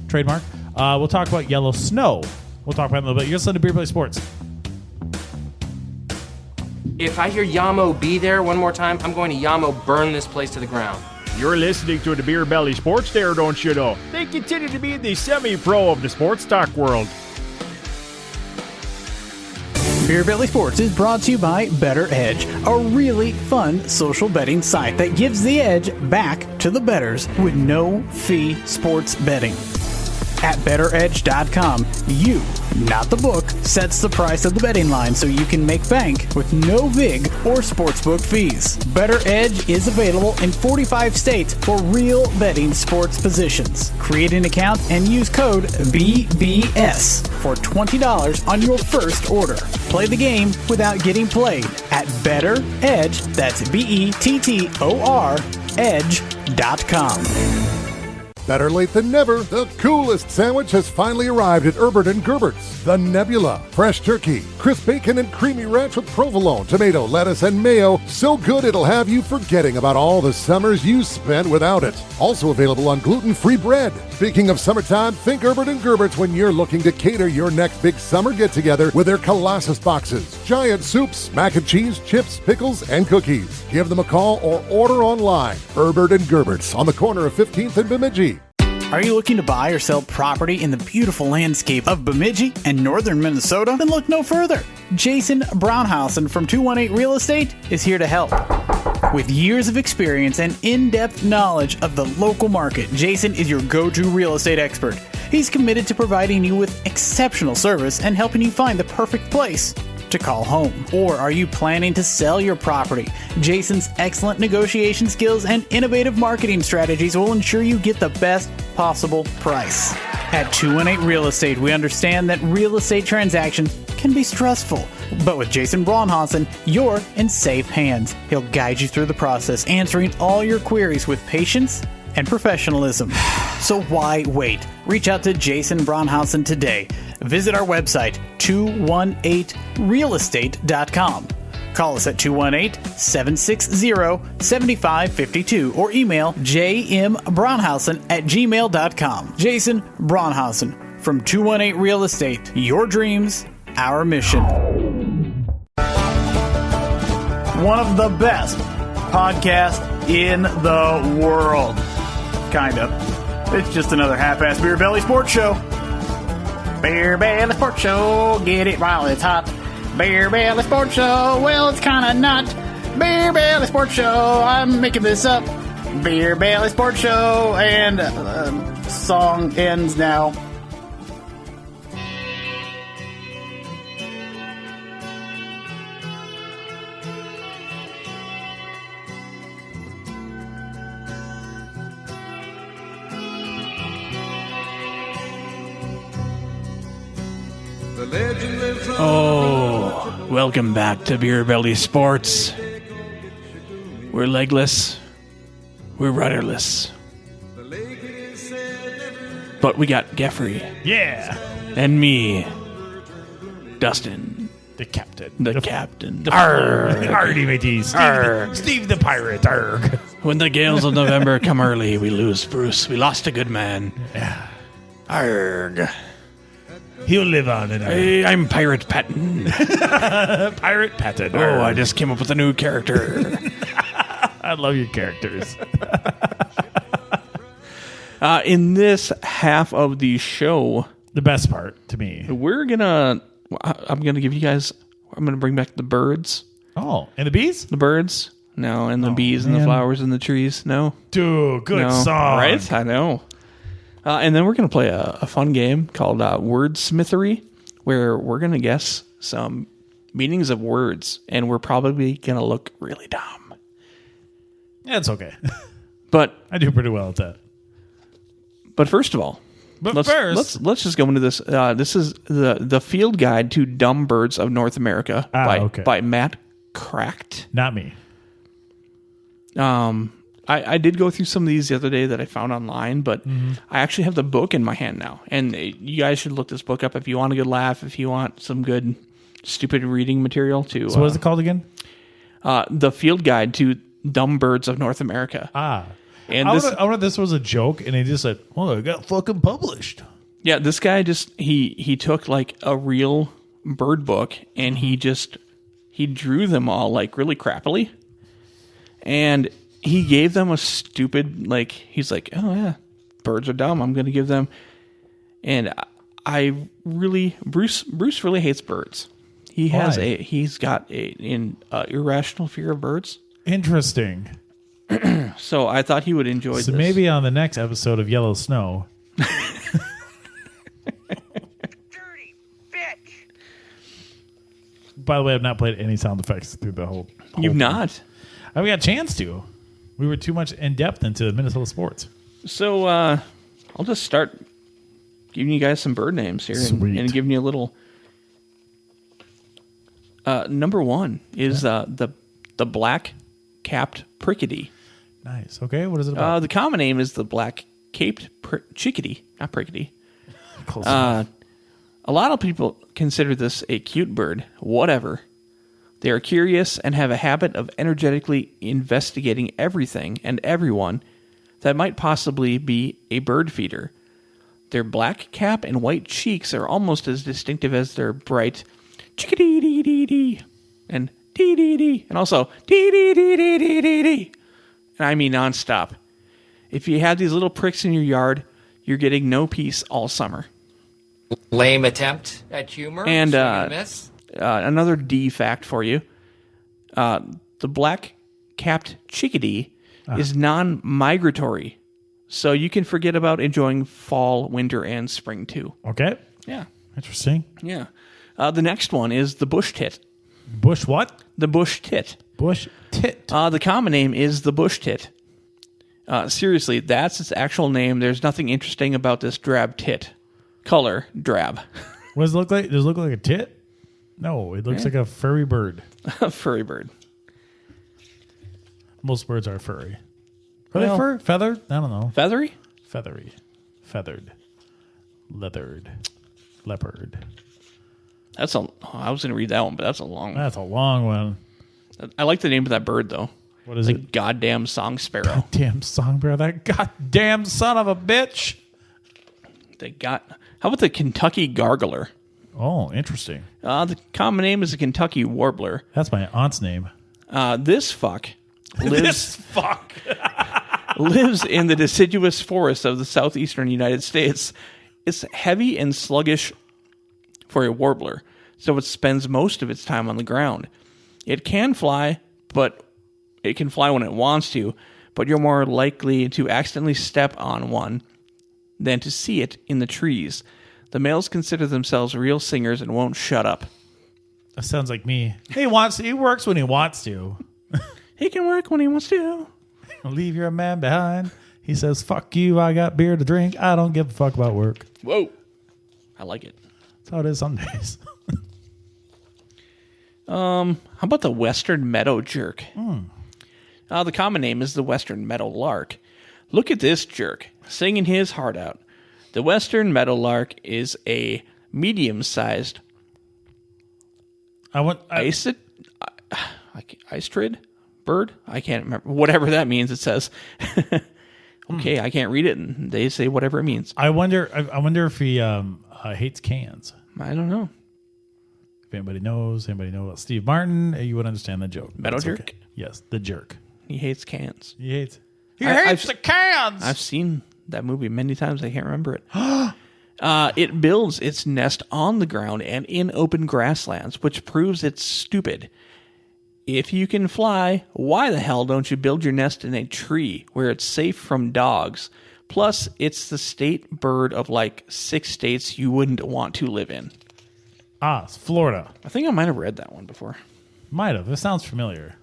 Trademark. We'll talk about Yellow Snow. We'll talk about it in a little bit. You're listening to Beer Belly Sports. If I hear Yamo be there one more time, I'm going to Yamo burn this place to the ground. You're listening to the Beer Belly Sports there, don't you know? They continue to be the semi-pro of the sports talk world. Beer Belly Sports is brought to you by BettorEdge, a really fun social betting site that gives the edge back to the bettors with no-fee sports betting. At BettorEdge.com, you, not the book, sets the price of the betting line so you can make bank with no VIG or sportsbook fees. BettorEdge is available in 45 states for real betting sports positions. Create an account and use code BBS for $20 on your first order. Play the game without getting played at BettorEdge, that's BETTOR, edge.com. Better late than never, the coolest sandwich has finally arrived at Erbs and Gerbs. The Nebula. Fresh turkey, crisp bacon, and creamy ranch with provolone, tomato, lettuce, and mayo. So good it'll have you forgetting about all the summers you spent without it. Also available on gluten-free bread. Speaking of summertime, think Erbs and Gerbs when you're looking to cater your next big summer get-together with their Colossus boxes. Giant soups, mac and cheese, chips, pickles, and cookies. Give them a call or order online. Erbs and Gerbs on the corner of 15th and Bemidji. Are you looking to buy or sell property in the beautiful landscape of Bemidji and northern Minnesota? Then look no further. Jason Braunhausen from 218 Real Estate is here to help. With years of experience and in-depth knowledge of the local market, Jason is your go-to real estate expert. He's committed to providing you with exceptional service and helping you find the perfect place to call home. Or are you planning to sell your property? Jason's excellent negotiation skills and innovative marketing strategies will ensure you get the best possible price. At 218 Real Estate, we understand that real estate transactions can be stressful. But with Jason Braunhausen, you're in safe hands. He'll guide you through the process, answering all your queries with patience and professionalism. So why wait? Reach out to Jason Braunhausen today. Visit our website, 218realestate.com. Call us at 218-760-7552 or email jmbraunhausen@gmail.com. Jason Braunhausen from 218 Real Estate. Your dreams, our mission. One of the best podcasts in the world. Kind of. It's just another half-ass Beer Belly Sports Show. Beer Belly Sports Show, get it while it's hot. Beer Belly Sports Show, well, it's kind of not. Beer Belly Sports Show, I'm making this up. Beer Belly Sports Show, and song ends now. Oh, welcome back to Beer Belly Sports. We're legless. We're rudderless. But we got Geffre. Yeah. And me. Dustin. The captain. The captain. Ardy mateys. Steve the pirate. Arg. When the gales of November come early, we lose Bruce. We lost a good man. Yeah. Arg. He'll live on in our... I'm Pirate Patton. Pirate Patton. Oh, I just came up with a new character. I love your characters. In this half of the show, the best part to me, I'm gonna give you guys. I'm gonna bring back the birds. Oh, and the bees? The birds. No, and the bees and the flowers and the trees. No, dude, good song, right? I know. And then we're going to play a fun game called Wordsmithery, where we're going to guess some meanings of words, and we're probably going to look really dumb. Yeah, it's okay. But I do pretty well at that. But first of all, let's just go into this. This is the Field Guide to Dumb Birds of North America by Matt Cracked. Not me. I did go through some of these the other day that I found online, but I actually have the book in my hand now. And you guys should look this book up if you want a good laugh, if you want some good, stupid reading material. So what is it called again? The Field Guide to Dumb Birds of North America. And I wonder if this was a joke, and he just said, well, it got fucking published. Yeah, this guy just, he took like a real bird book, and he he drew them all like really crappily. And he gave them a stupid, like, he's like, oh yeah, birds are dumb. I'm going to give them. And Bruce really hates birds. He's got an irrational fear of birds. Interesting. So I thought he would enjoy this. So maybe on the next episode of Yellow Snow. Dirty bitch. By the way, I've not played any sound effects through the whole You've thing. not? I got a chance to. We were too much in depth into Minnesota sports. So I'll just start giving you guys some bird names here and giving you a little. Number one is the black-capped prickadee. Nice. Okay, what is it about? The common name is the black-caped chickadee, not prickadee. Close enough. A lot of people consider this a cute bird. Whatever. They are curious and have a habit of energetically investigating everything and everyone that might possibly be a bird feeder. Their black cap and white cheeks are almost as distinctive as their bright chickadee-dee-dee-dee and dee-dee-dee, and also dee-dee-dee-dee-dee-dee. And I mean nonstop. If you have these little pricks in your yard, you're getting no peace all summer. Lame attempt at humor. And Swing and a miss. another D fact for you. The black-capped chickadee is non-migratory. So you can forget about enjoying fall, winter, and spring too. Okay. Yeah. Interesting. Yeah. The next one is the bush tit. Bush what? The bush tit. Bush tit. The common name is the bush tit. Seriously, that's its actual name. There's nothing interesting about this drab tit. Color, drab. What does it look like? Does it look like a tit? No, it looks like a furry bird. A furry bird. Most birds are furry. Are they fur? Feathered? I don't know. Feathery? Feathery. Feathered. Leathered. Leopard. I was going to read that one, but that's a long one. That's a long one. I like the name of that bird, though. What is the it? Goddamn song sparrow. Goddamn songbird. That goddamn son of a bitch. How about the Kentucky gargler? Oh, interesting. The common name is the Kentucky warbler. That's my aunt's name. This fuck lives lives in the deciduous forests of the southeastern United States. It's heavy and sluggish for a warbler, so it spends most of its time on the ground. It can fly, but it can fly when it wants to, but you're more likely to accidentally step on one than to see it in the trees. The males consider themselves real singers and won't shut up. That sounds like me. He works when he wants to. He can work when he wants to. Leave your man behind. He says, fuck you, I got beer to drink. I don't give a fuck about work. Whoa. I like it. That's how it is some days. How about the western meadow jerk? The common name is the western meadow lark. Look at this jerk, singing his heart out. The western meadow lark is a medium-sized istrid bird. I can't remember. Whatever that means, it says. Okay, I can't read it, and they say whatever it means. I wonder if he hates cans. I don't know. If anybody knows about Steve Martin, you would understand the joke. Meadow jerk? Okay. Yes, the jerk. He hates cans. He hates the cans. I've seen that movie many times. I can't remember it. It builds its nest on the ground and in open grasslands, which proves it's stupid. If you can fly, why the hell don't you build your nest in a tree where it's safe from dogs? Plus, it's the state bird of like 6 states you wouldn't want to live in. It's Florida. I think I might have read that one before. Might have. It sounds familiar.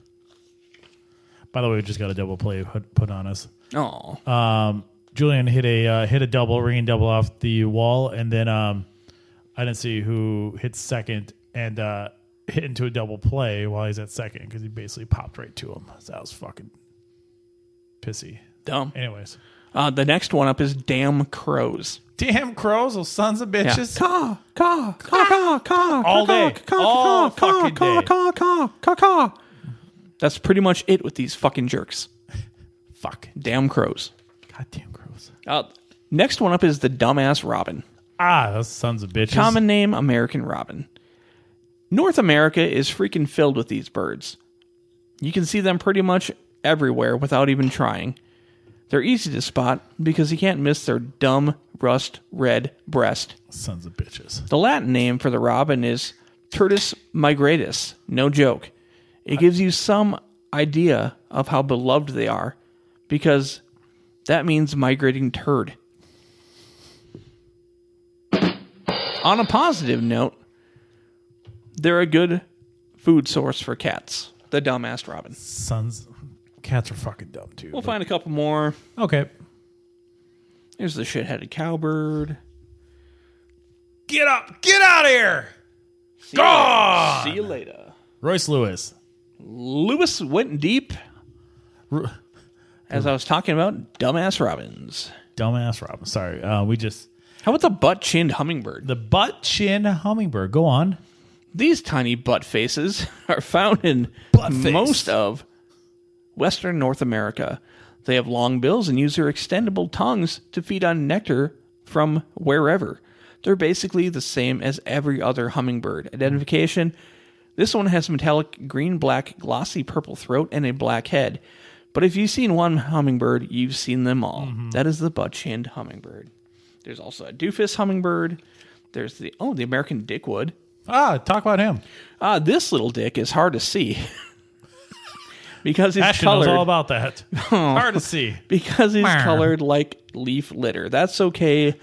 By the way, we just got a double play put on us. Oh. Julian hit a double, ringing double off the wall, and then I didn't see who hit second and hit into a double play while he's at second because he basically popped right to him. So that was fucking pissy. Dumb. Anyways. The next one up is damn crows. Damn crows, those sons of bitches. Yeah. Caw. All day. All fucking day. Caw. That's pretty much it with these fucking jerks. Fuck. Damn crows. Goddamn crows. Next one up is the dumbass robin. Those sons of bitches. Common name, American robin. North America is freaking filled with these birds. You can see them pretty much everywhere without even trying. They're easy to spot because you can't miss their dumb rust red breast. Sons of bitches. The Latin name for the robin is Turdus migratus. No joke. It gives you some idea of how beloved they are because that means migrating turd. On a positive note, they're a good food source for cats. The dumbass robin. Cats are fucking dumb too. We'll find a couple more. Okay. Here's the shit-headed cowbird. Get up! Get out of here! See you later. Royce Lewis. Lewis went deep. As I was talking about, dumbass robins. Dumbass robin. Sorry. How about the butt-chinned hummingbird? The butt-chin hummingbird. Go on. These tiny butt faces are found in most of Western North America. They have long bills and use their extendable tongues to feed on nectar from wherever. They're basically the same as every other hummingbird. Identification: this one has metallic green-black glossy purple throat and a black head. But if you've seen one hummingbird, you've seen them all. Mm-hmm. That is the butt-chinned hummingbird. There's also a doofus hummingbird. There's the American dickwood. Talk about him. This little dick is hard to see. Because he's Ashton colored. knows all about that. Hard to see. Because he's colored like leaf litter. That's okay.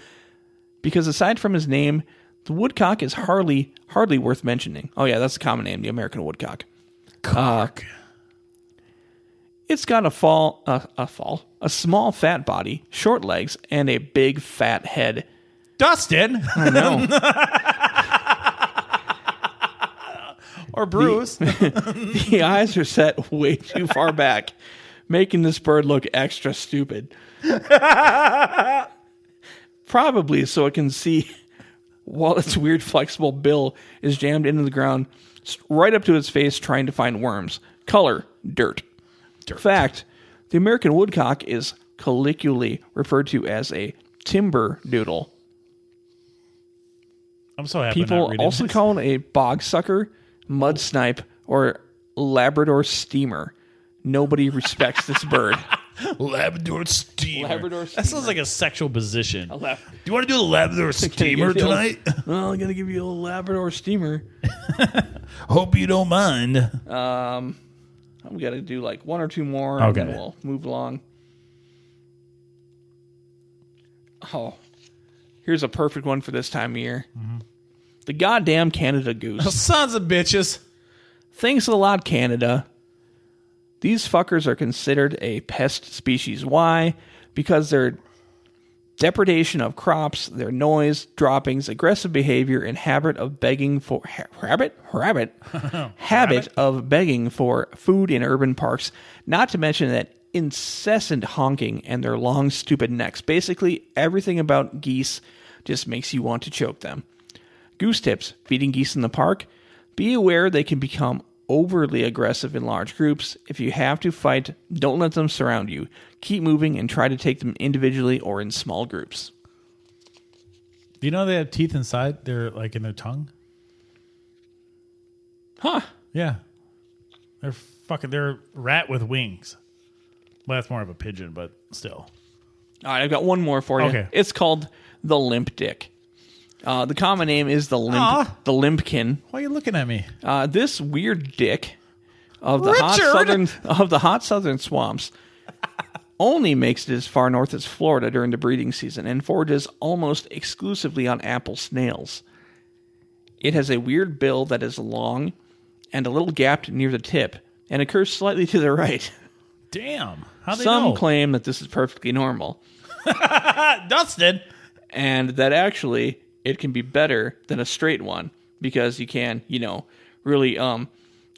Because aside from his name, the woodcock is hardly worth mentioning. Oh yeah, that's the common name, the American woodcock. It's got a small fat body, short legs, and a big fat head. Dustin. I know. Or Bruce. The eyes are set way too far back, making this bird look extra stupid. Probably so it can see while its weird flexible bill is jammed into the ground right up to its face trying to find worms. Color: dirt. Fact: the American woodcock is colloquially referred to as a timber doodle. I'm so happy. People also call it a bog sucker, mud snipe, or Labrador steamer. Nobody respects this bird. Labrador steamer. Labrador steamer. That sounds like a sexual position. Do you want to do the Labrador steamer tonight? Well, I'm gonna give you a Labrador steamer. Hope you don't mind. We got to do like one or two more, okay. And then we'll move along. Oh, here's a perfect one for this time of year. Mm-hmm. The goddamn Canada goose. Sons of bitches. Thanks a lot, Canada. These fuckers are considered a pest species. Why? Because their depredation of crops, their noise, droppings, aggressive behavior, and habit of begging for of begging for food in urban parks. Not to mention that incessant honking and their long, stupid necks. Basically, everything about geese just makes you want to choke them. Goose tips: feeding geese in the park. Be aware they can become overly aggressive in large groups. If you have to fight, don't let them surround you. Keep moving and try to take them individually or in small groups. Do you know they have teeth inside? They're like in their tongue. Huh? Yeah. They're a rat with wings. Well, that's more of a pigeon, but still. All right, I've got one more for you. Okay. It's called the limp dick. The common name is the limpkin. Why are you looking at me? This weird dick of the hot southern swamps only makes it as far north as Florida during the breeding season and forages almost exclusively on apple snails. It has a weird bill that is long and a little gapped near the tip and occurs slightly to the right. Damn. How they Some know? claim that this is perfectly normal. Dustin. And that actually it can be better than a straight one because you can, really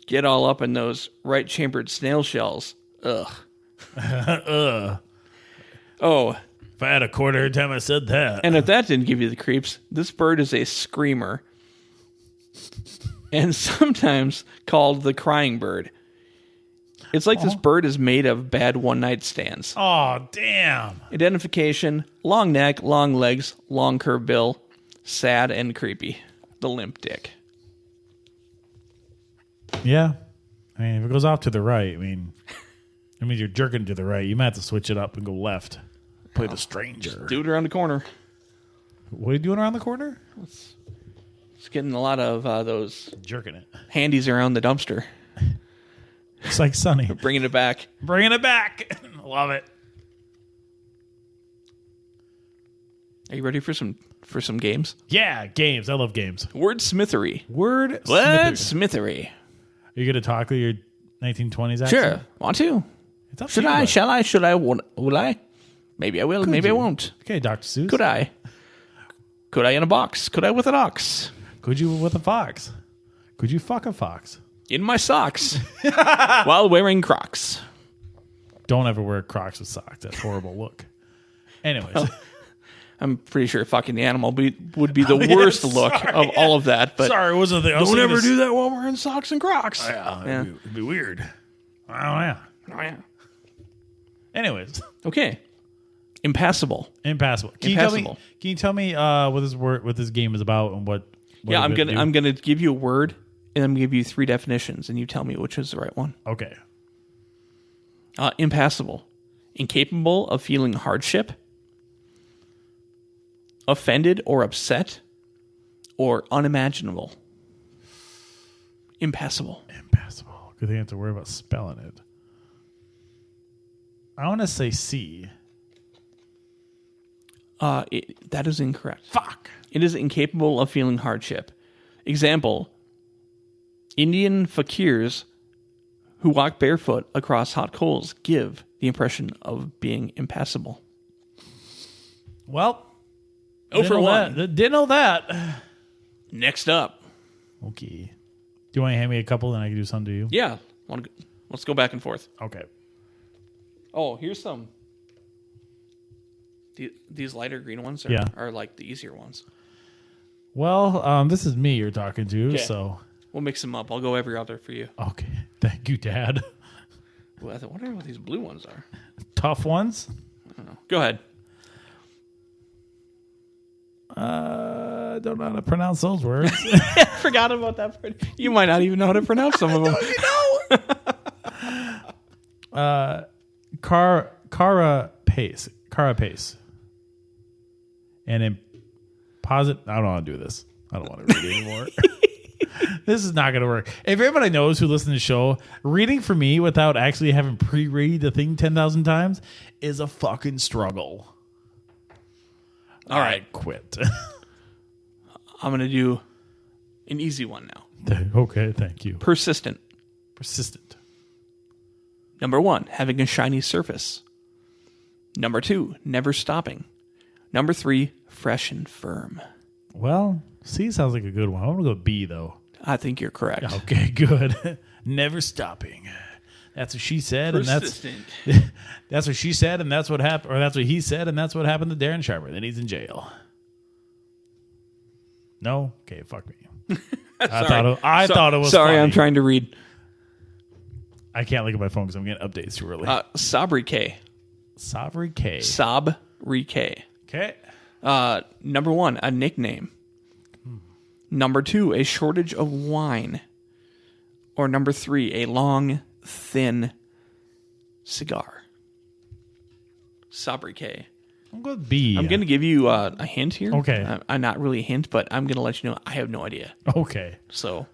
get all up in those right-chambered snail shells. Ugh. Ugh. Oh. If I had a quarter every time I said that. And if that didn't give you the creeps, this bird is a screamer. And sometimes called the crying bird. It's like this bird is made of bad one-night stands. Oh, damn. Identification: long neck, long legs, long curved bill, sad and creepy. The limp dick. Yeah. I mean, if it goes off to the right, I mean you're jerking to the right. You might have to switch it up and go left. Play the stranger. Do it around the corner. What are you doing around the corner? It's getting a lot of those jerking it handies around the dumpster. It's like Sunny. Bringing it back. Bringing it back. Love it. Are you ready for some games? Yeah, games. I love games. Wordsmithery. Wordsmithery. Are you going to talk with your 1920s accent? Sure. Want to? It's up Should to you, I? bud. Shall I? Should I? Will I? Maybe I will. Could maybe I you? won't. Okay, Dr. Seuss. Could I? Could I in a box? Could I with an ox? Could you with a fox? Could you fuck a fox? In my socks. While wearing Crocs. Don't ever wear Crocs with socks. That's a horrible look. Anyways. I'm pretty sure fucking the animal would be the worst look of all of that. But sorry, it wasn't the. Don't ever do that while wearing socks and Crocs. Yeah, it'd be weird. Oh yeah. Oh yeah. Anyways, okay. Impassable. Can Impassable. you tell me what this game is about and what Yeah, I'm gonna give you a word and I'm gonna give you 3 definitions and you tell me which is the right one. Okay. Impassable. Incapable of feeling hardship, offended or upset, or unimaginable. Impassable. Good thing I have to worry about spelling it. I want to say C. That is incorrect. Fuck. It is incapable of feeling hardship. Example: Indian fakirs who walk barefoot across hot coals give the impression of being impassable. Well, for 1. Didn't know that. Next up. Okay. Do you want to hand me a couple and I can do some to you? Yeah. Let's go back and forth. Okay. Oh, here's some. These lighter green ones are like the easier ones. Well, this is me you're talking to, Okay. so We'll mix them up. I'll go every other for you. okay. Thank you, Dad. Well, I wonder what these blue ones are. Tough ones? I don't know. Go ahead. I don't know how to pronounce those words. Forgot about that part. You might not even know how to pronounce some of them. Carapace. And in posit, I don't want to do this. I don't want to read it anymore. This is not going to work. If everybody knows who listens to the show, reading for me without actually having pre-read the thing 10,000 times is a fucking struggle. All right. I quit. I'm going to do an easy one now. Okay, thank you. Persistent. Number 1, having a shiny surface. Number 2, never stopping. Number 3, fresh and firm. Well, C sounds like a good one. I'm going to go B, though. I think you're correct. Okay, good. Never stopping. That's what she said, Persistent. and that's what she said, and that's what happened, or that's what he said, and that's what happened to Darren Sharper. Then he's in jail. No, okay, fuck me. I thought it was. Sorry, funny. I'm trying to read. I can't look at my phone because I'm getting updates too early. Sobriquet. Sobriquet. Okay. Number 1, a nickname. Number 2, a shortage of wine. Or number 3, a long, thin cigar. Sobriquet. I'm going to B. I'm going to give you a hint here. Okay. Not really a hint, but I'm going to let you know I have no idea. Okay. So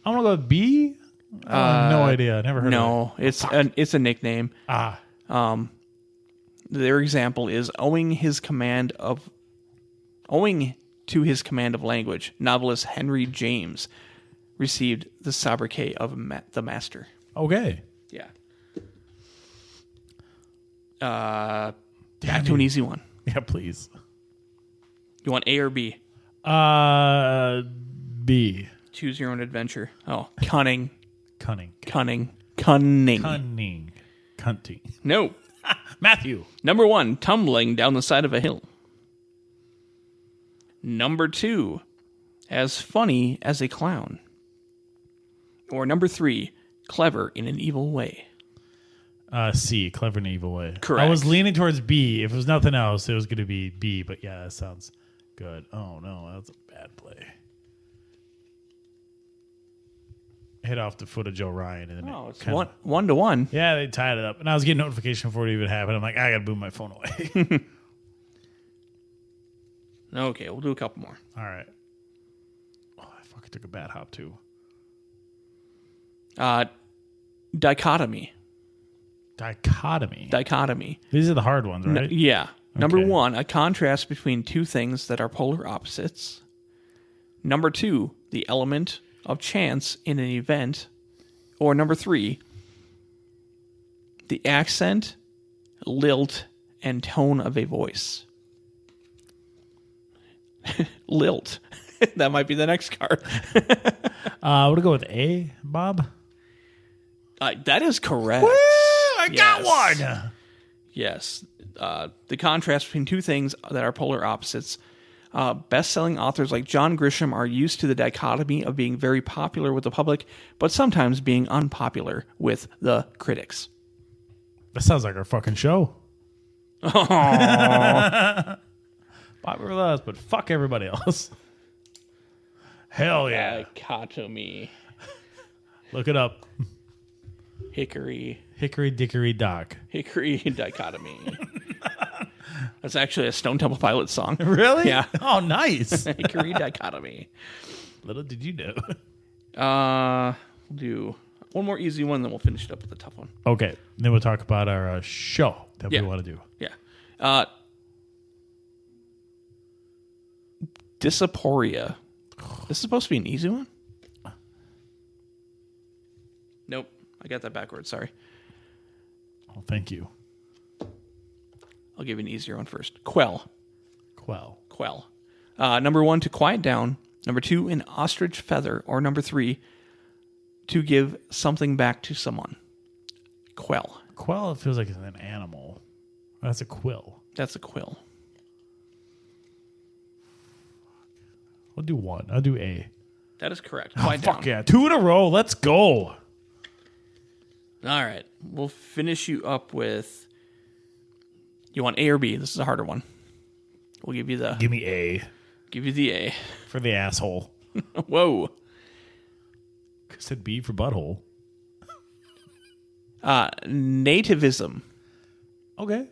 I'm going to go B. I have no idea. I never heard of it. No, it's a nickname. Their example is owing to his command of language, novelist Henry James received the sobriquet of the master. Okay. Yeah. Back to an easy one. Yeah, please. You want A or B? B. Choose your own adventure. Oh, cunning. Cunning. No. Matthew. Number 1, tumbling down the side of a hill. Number 2, as funny as a clown. Or number 3, clever in an evil way. C, clever in an evil way. Correct. I was leaning towards B. If it was nothing else, it was going to be B. But yeah, that sounds good. Oh no, that's a bad play. hit off the foot of Joe Ryan. And then It's 1-1. Yeah, they tied it up. And I was getting notification before it even happened. I'm like, I got to boot my phone away. Okay, we'll do a couple more. All right. Oh, I fucking took a bad hop, too. Dichotomy. Dichotomy. These are the hard ones, right? Yeah. Okay. Number 1, a contrast between two things that are polar opposites. Number 2, the element of chance in an event. Or number 3, the accent, lilt, and tone of a voice. Lilt. That might be the next card. We'll go with A, Bob. That is correct. Woo! I got one. Yes. The contrast between two things that are polar opposites. Best-selling authors like John Grisham are used to the dichotomy of being very popular with the public, but sometimes being unpopular with the critics. That sounds like our fucking show. Popular with us, but fuck everybody else. Hell yeah. Dichotomy. Look it up. Hickory dickory dock. Hickory dichotomy. That's actually a Stone Temple Pilots song. Really? Yeah. Oh, nice. Hickory dichotomy. Little did you know. We'll do one more easy one, then we'll finish it up with a tough one. Okay. Then we'll talk about our show that we want to do. Yeah. Dysphoria. This is supposed to be an easy one? Nope. I got that backwards. Sorry. Oh, thank you. I'll give you an easier one first. Quell. Quell. Number 1, to quiet down. Number 2, an ostrich feather. Or number 3, to give something back to someone. Quell. Quell, it feels like it's an animal. That's a quill. That's a quill. I'll do one. I'll do A. That is correct. Oh, Quiet down. fuck yeah. 2 in a row. Let's go. All right. We'll finish you up with... You want A or B? This is a harder one. We'll give you the... Give me A. Give you the A. For the asshole. Whoa. I said B for butthole. Nativism. Okay.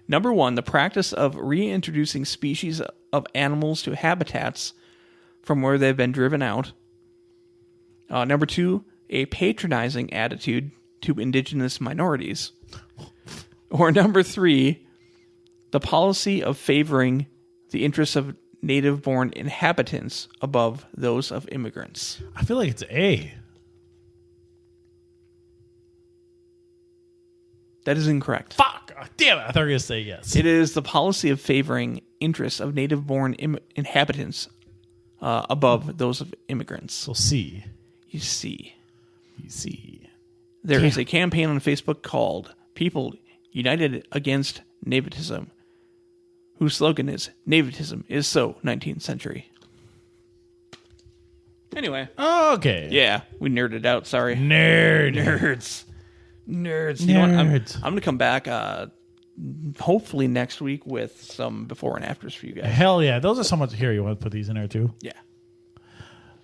Number 1, the practice of reintroducing species of animals to habitats from where they've been driven out. Number 2, a patronizing attitude to indigenous minorities. Or number 3, the policy of favoring the interests of native-born inhabitants above those of immigrants. I feel like it's A. That is incorrect. Fuck. Damn it. I thought you were going to say yes. It is the policy of favoring interests of native-born inhabitants above those of immigrants. So C. You see. There is a campaign on Facebook called People United Against Nativism, whose slogan is, Nativism is so 19th century. Anyway. Okay. Yeah, we nerded out, sorry. Nerds. You know what? I'm going to come back hopefully next week with some before and afters for you guys. Hell yeah. Those are so much here. You want to put these in there too? Yeah.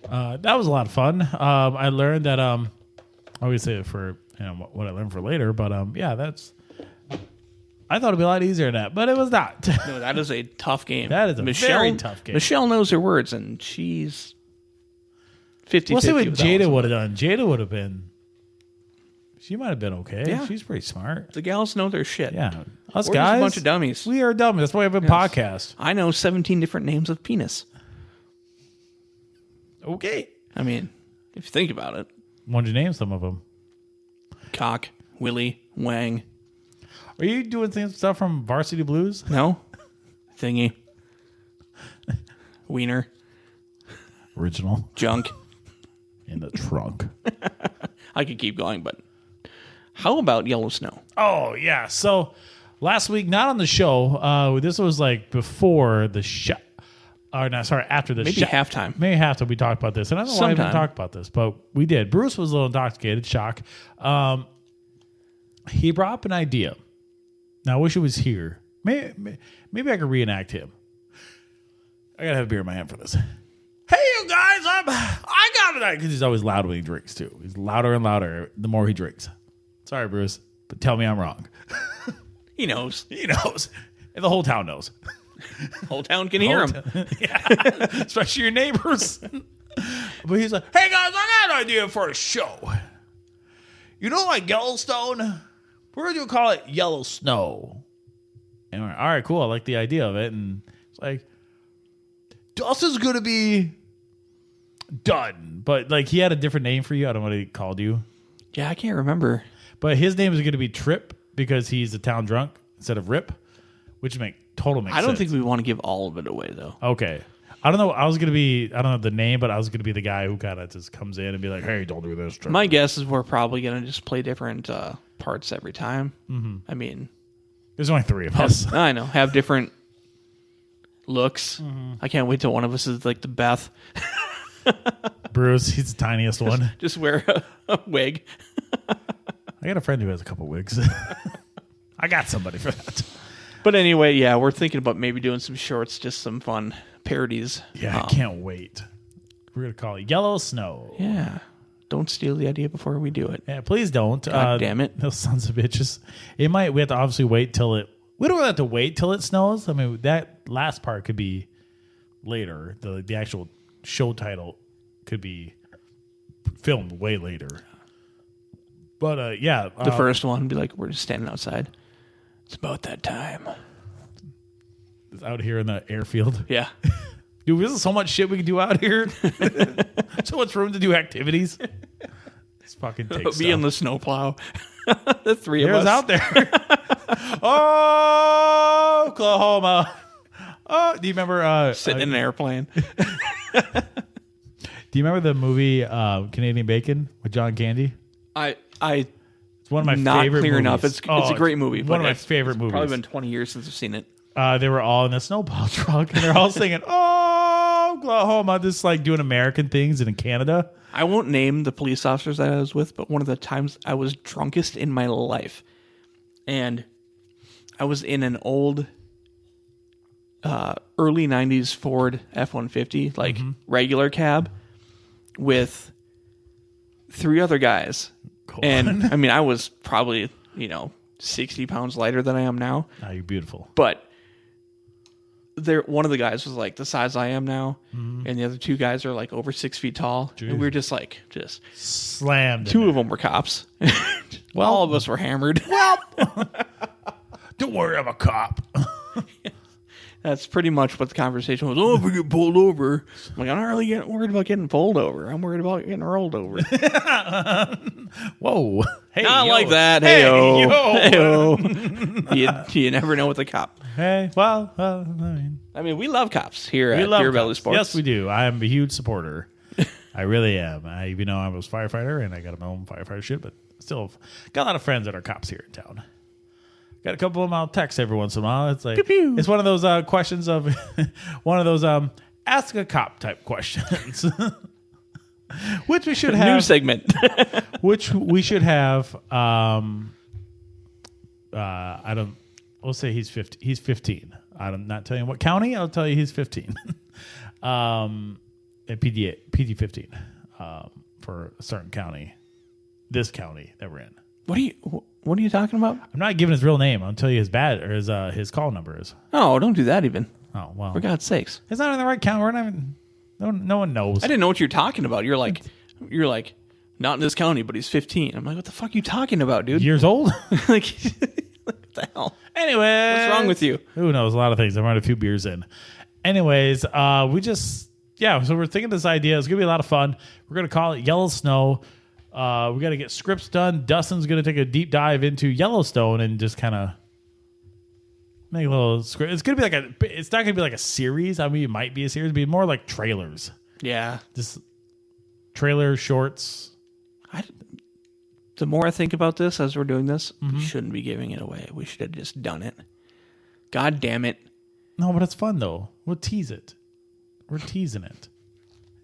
That was a lot of fun. I learned that I always say it for what I learned for later, but yeah, I thought it'd be a lot easier than that, but it was not. No, that is a tough game. That is a very tough game. Michelle knows her words, and she's 50-50. We'll see what Jada would have done. Jada would have been. She might have been okay. Yeah. She's pretty smart. The gals know their shit. Yeah. Us We're guys. just a bunch of dummies. We are dumb. That's why we have a podcast. I know 17 different names of penis. Okay. I mean, if you think about it. Why don't you name some of them? Cock, Willie, Wang. Are you doing stuff from Varsity Blues? No. Thingy. Wiener. Original. Junk. In the trunk. I could keep going, but how about Yellow Snow? Oh, yeah. So last week, not on the show. This was like before the show. Or no, sorry, after the Maybe halftime. Maybe halftime we talked about this. And I don't know why we didn't talk about this, but we did. Bruce was a little intoxicated. Shock. He brought up an idea. Now, I wish it was here. Maybe I could reenact him. I got to have a beer in my hand for this. Hey, you guys, I got tonight because he's always loud when he drinks too. He's louder and louder the more he drinks. Sorry, Bruce, but tell me I'm wrong. He knows. He knows. And the whole town knows. Whole town can hear him. Yeah. Especially your neighbors. But he's like, hey guys, I got an idea for a show. You know, like Yellowstone? We're going to call it Yellow Snow. And we're like, all right, cool. I like the idea of it. And it's like, Dustin's going to be done. But like, he had a different name for you. I don't know what he called you. Yeah, I can't remember. But his name is going to be Trip because he's a town drunk instead of Rip, which makes sense. I don't think we want to give all of it away, though. Okay. I don't know. I don't know the name, but I was going to be the guy who kind of just comes in and be like, hey, don't do this. Trip. My guess is we're probably going to just play different parts every time. Mm-hmm. I mean, there's only 3 of us. I know. Have different looks. Mm-hmm. I can't wait till one of us is like the Beth. Bruce, he's the tiniest one. Just wear a wig. I got a friend who has a couple wigs. I got somebody for that. But anyway, yeah, we're thinking about maybe doing some shorts, just some fun parodies. Yeah, I can't wait. We're going to call it Yellow Snow. Yeah. Don't steal the idea before we do it. Yeah, please don't. God damn it. Those sons of bitches. We have to obviously wait till it. We don't have to wait till it snows. I mean, that last part could be later. The actual show title could be filmed way later. But yeah. The first one would be like, we're just standing outside. It's about that time. It's out here in the airfield. Yeah. Dude, there's so much shit we can do out here. So much room to do activities. It's fucking takes Be in the snowplow. The 3 of us. out there. Oh, Oklahoma. Oh, do you remember sitting in an airplane? Do you remember the movie Canadian Bacon with John Candy? It's one of my not favorite clear movies. enough. It's a great movie. One of my favorite movies. Probably been 20 years since I've seen it. They were all in a snowplow truck and they're all singing, "Oh, Oklahoma," just like doing American things in Canada. I won't name the police officers that I was with, but one of the times I was drunkest in my life, and I was in an old early 90s Ford F-150, like regular cab, with 3 other guys. Cool. And I mean, I was probably, 60 pounds lighter than I am now. Oh, you're beautiful. But one of the guys was like the size I am now, and the other 2 guys are like over 6 feet tall. Jeez. And we were just slammed. 2 of them were cops. Well, all of us were hammered. Well, don't worry, I'm a cop. That's pretty much what the conversation was. Oh, if we get pulled over. I'm like, I'm not really worried about getting pulled over. I'm worried about getting rolled over. Whoa. Hey, not yo. like that. Hey, Hey-o. yo. Hey-o. you never know with a cop. Hey, well, I mean, we love cops here at love Beer Belly cops. Sports. Yes, we do. I am a huge supporter. I really am. Even though I was a firefighter and I got my own firefighter shit, but still got a lot of friends that are cops here in town. Got a couple of them I'll text every once in a while. It's like pew, pew. It's one of those questions of one of those ask a cop type questions. Which we should have new segment. which we should have we'll say he's 50. He's 15. I'm not telling you what county. I'll tell you he's 15. At PD 15 for a certain county. This county that we're in. What are you talking about? I'm not giving his real name. I'll tell you his call number is. Oh, don't do that even. Oh, well. For God's sakes. It's not in the right count. We're not even, no one knows. I didn't know what you're talking about. You're like, not in this county, but he's 15. I'm like, what the fuck are you talking about, dude? Years old? Like, what the hell? Anyway. What's wrong with you? Who knows? A lot of things. I've had a few beers in. Anyways, so we're thinking this idea. It's going to be a lot of fun. We're going to call it Yellow Snow. We got to get scripts done. Dustin's going to take a deep dive into Yellowstone and just kind of make a little script. It's going to be it's not going to be like a series. I mean, it might be a series, but more like trailers. Yeah. Just trailer shorts. The more I think about this as we're doing this, we shouldn't be giving it away. We should have just done it. God damn it. No, but it's fun though. We'll tease it. We're teasing it.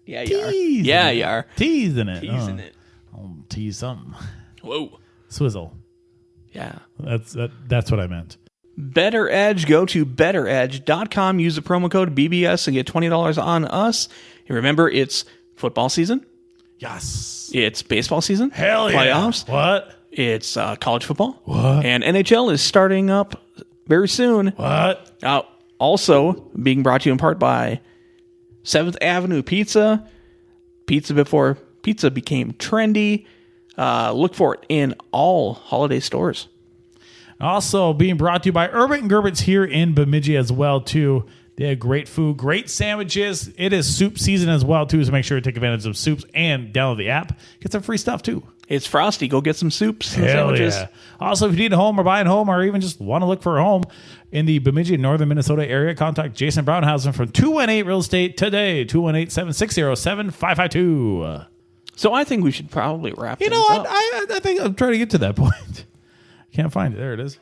Yeah, you are. Yeah, you are. Teasing it. Teasing it. I'll tease something. Whoa. Swizzle. Yeah. That's what I meant. BettorEdge. Go to BettorEdge.com. Use the promo code BBS and get $20 on us. And remember, it's football season. Yes. It's baseball season. Hell yeah. Playoffs. What? It's college football. What? And NHL is starting up very soon. What? Also being brought to you in part by 7th Avenue Pizza. Pizza before pizza became trendy. Look for it in all holiday stores. Also being brought to you by Erbs and Gerbs here in Bemidji as well, too. They have great food, great sandwiches. It is soup season as well, too, so make sure to take advantage of soups and download the app. Get some free stuff, too. It's frosty. Go get some soups and Hell sandwiches. yeah. Also, if you need a home or buying a home or even just want to look for a home in the Bemidji, northern Minnesota area, contact Jason Braunhausen from 218 Real Estate today, 218-760-7552. So I think we should probably wrap You things know what? up. I think I'm trying to get to that point. Can't find it. There it is.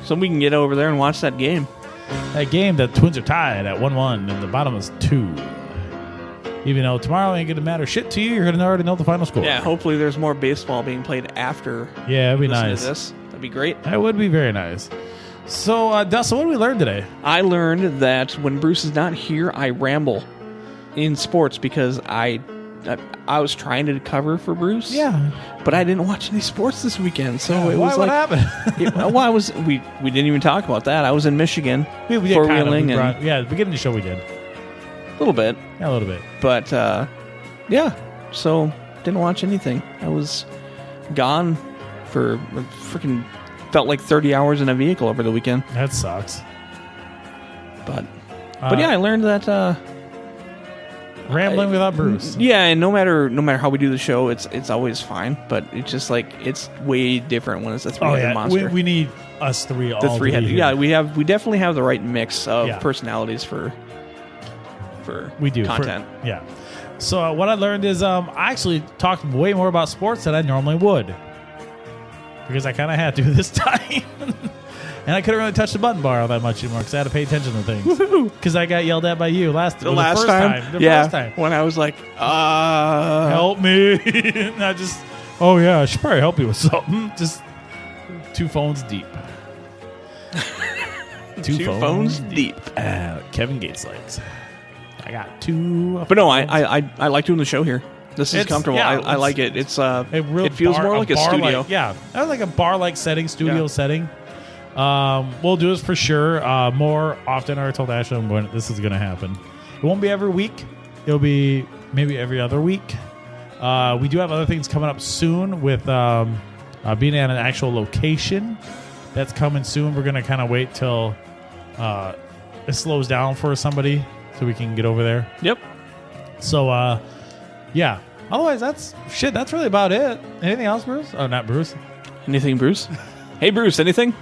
So we can get over there and watch that game. That game, the Twins are tied at 1-1, and the bottom is 2. Even though tomorrow ain't going to matter shit to you, you're going to already know the final score. Yeah, hopefully there's more baseball being played after. Yeah, it'd be listening nice. to this. That'd be great. That would be very nice. So, Dustin, what did we learn today? I learned that when Bruce is not here, I ramble in sports because I was trying to cover for Bruce. Yeah. But I didn't watch any sports this weekend, so it was what like happened? we didn't even talk about that. I was in Michigan we did four kind of. wheeling We and yeah, the beginning of the show we did. a little bit. Yeah, a little bit. But yeah, so didn't watch anything. I was gone for freaking felt like 30 hours in a vehicle over the weekend. That sucks. But yeah, I learned that rambling without Bruce. Yeah, and no matter how we do the show, it's always fine. But it's just like it's way different when it's a three-headed monster. We need us three. The all three-headed. here. Yeah, we definitely have the right mix of Yeah. personalities for we do content. Yeah. So what I learned is I actually talked way more about sports than I normally would because I kind of had to this time. And I couldn't really touch the button bar all that much anymore because I had to pay attention to things. Because I got yelled at by you the first time. First time. When I was like, help me. And I just, oh yeah, I should probably help you with something. Just 2 phones deep. two phones deep. Kevin Gates likes. I got 2. But no, I like doing the show here. This is comfortable. Yeah, I like it. It feels more like a studio. Yeah, that was like a bar-like setting, studio setting. We'll do this for sure. More often. I already told Ashley this is going to happen. It won't be every week. It'll be maybe every other week. We do have other things coming up soon with being at an actual location. That's coming soon. We're going to kind of wait till it slows down for somebody so we can get over there. Yep. So, yeah. Otherwise, that's really about it. Anything else, Bruce? Oh, not Bruce. Anything, Bruce? Hey, Bruce, anything?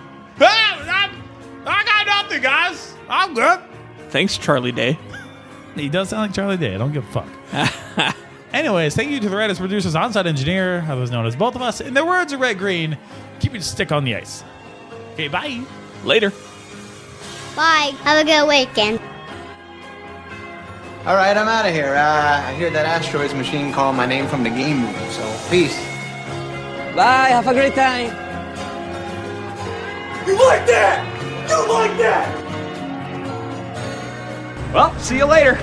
I got nothing, guys. I'm good. Thanks, Charlie Day. He does sound like Charlie Day. I don't give a fuck. Anyways, thank you to the writers, producers, on-site engineer, otherwise known as both of us. In the words of Red Green, keep your stick on the ice. Okay, bye. Later. Bye. Have a good weekend. All right, I'm out of here. I hear that asteroids machine call my name from the game room, so peace. Bye. Have a great time. You like that? You like that? Well, see you later.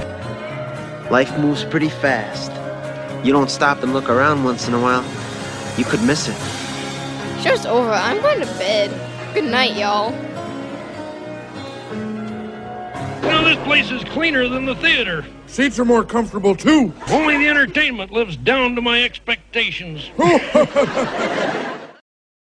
Life moves pretty fast. You don't stop and look around once in a while, you could miss it. Show's over. I'm going to bed. Good night, y'all. Now this place is cleaner than the theater. Seats are more comfortable, too. Only the entertainment lives down to my expectations.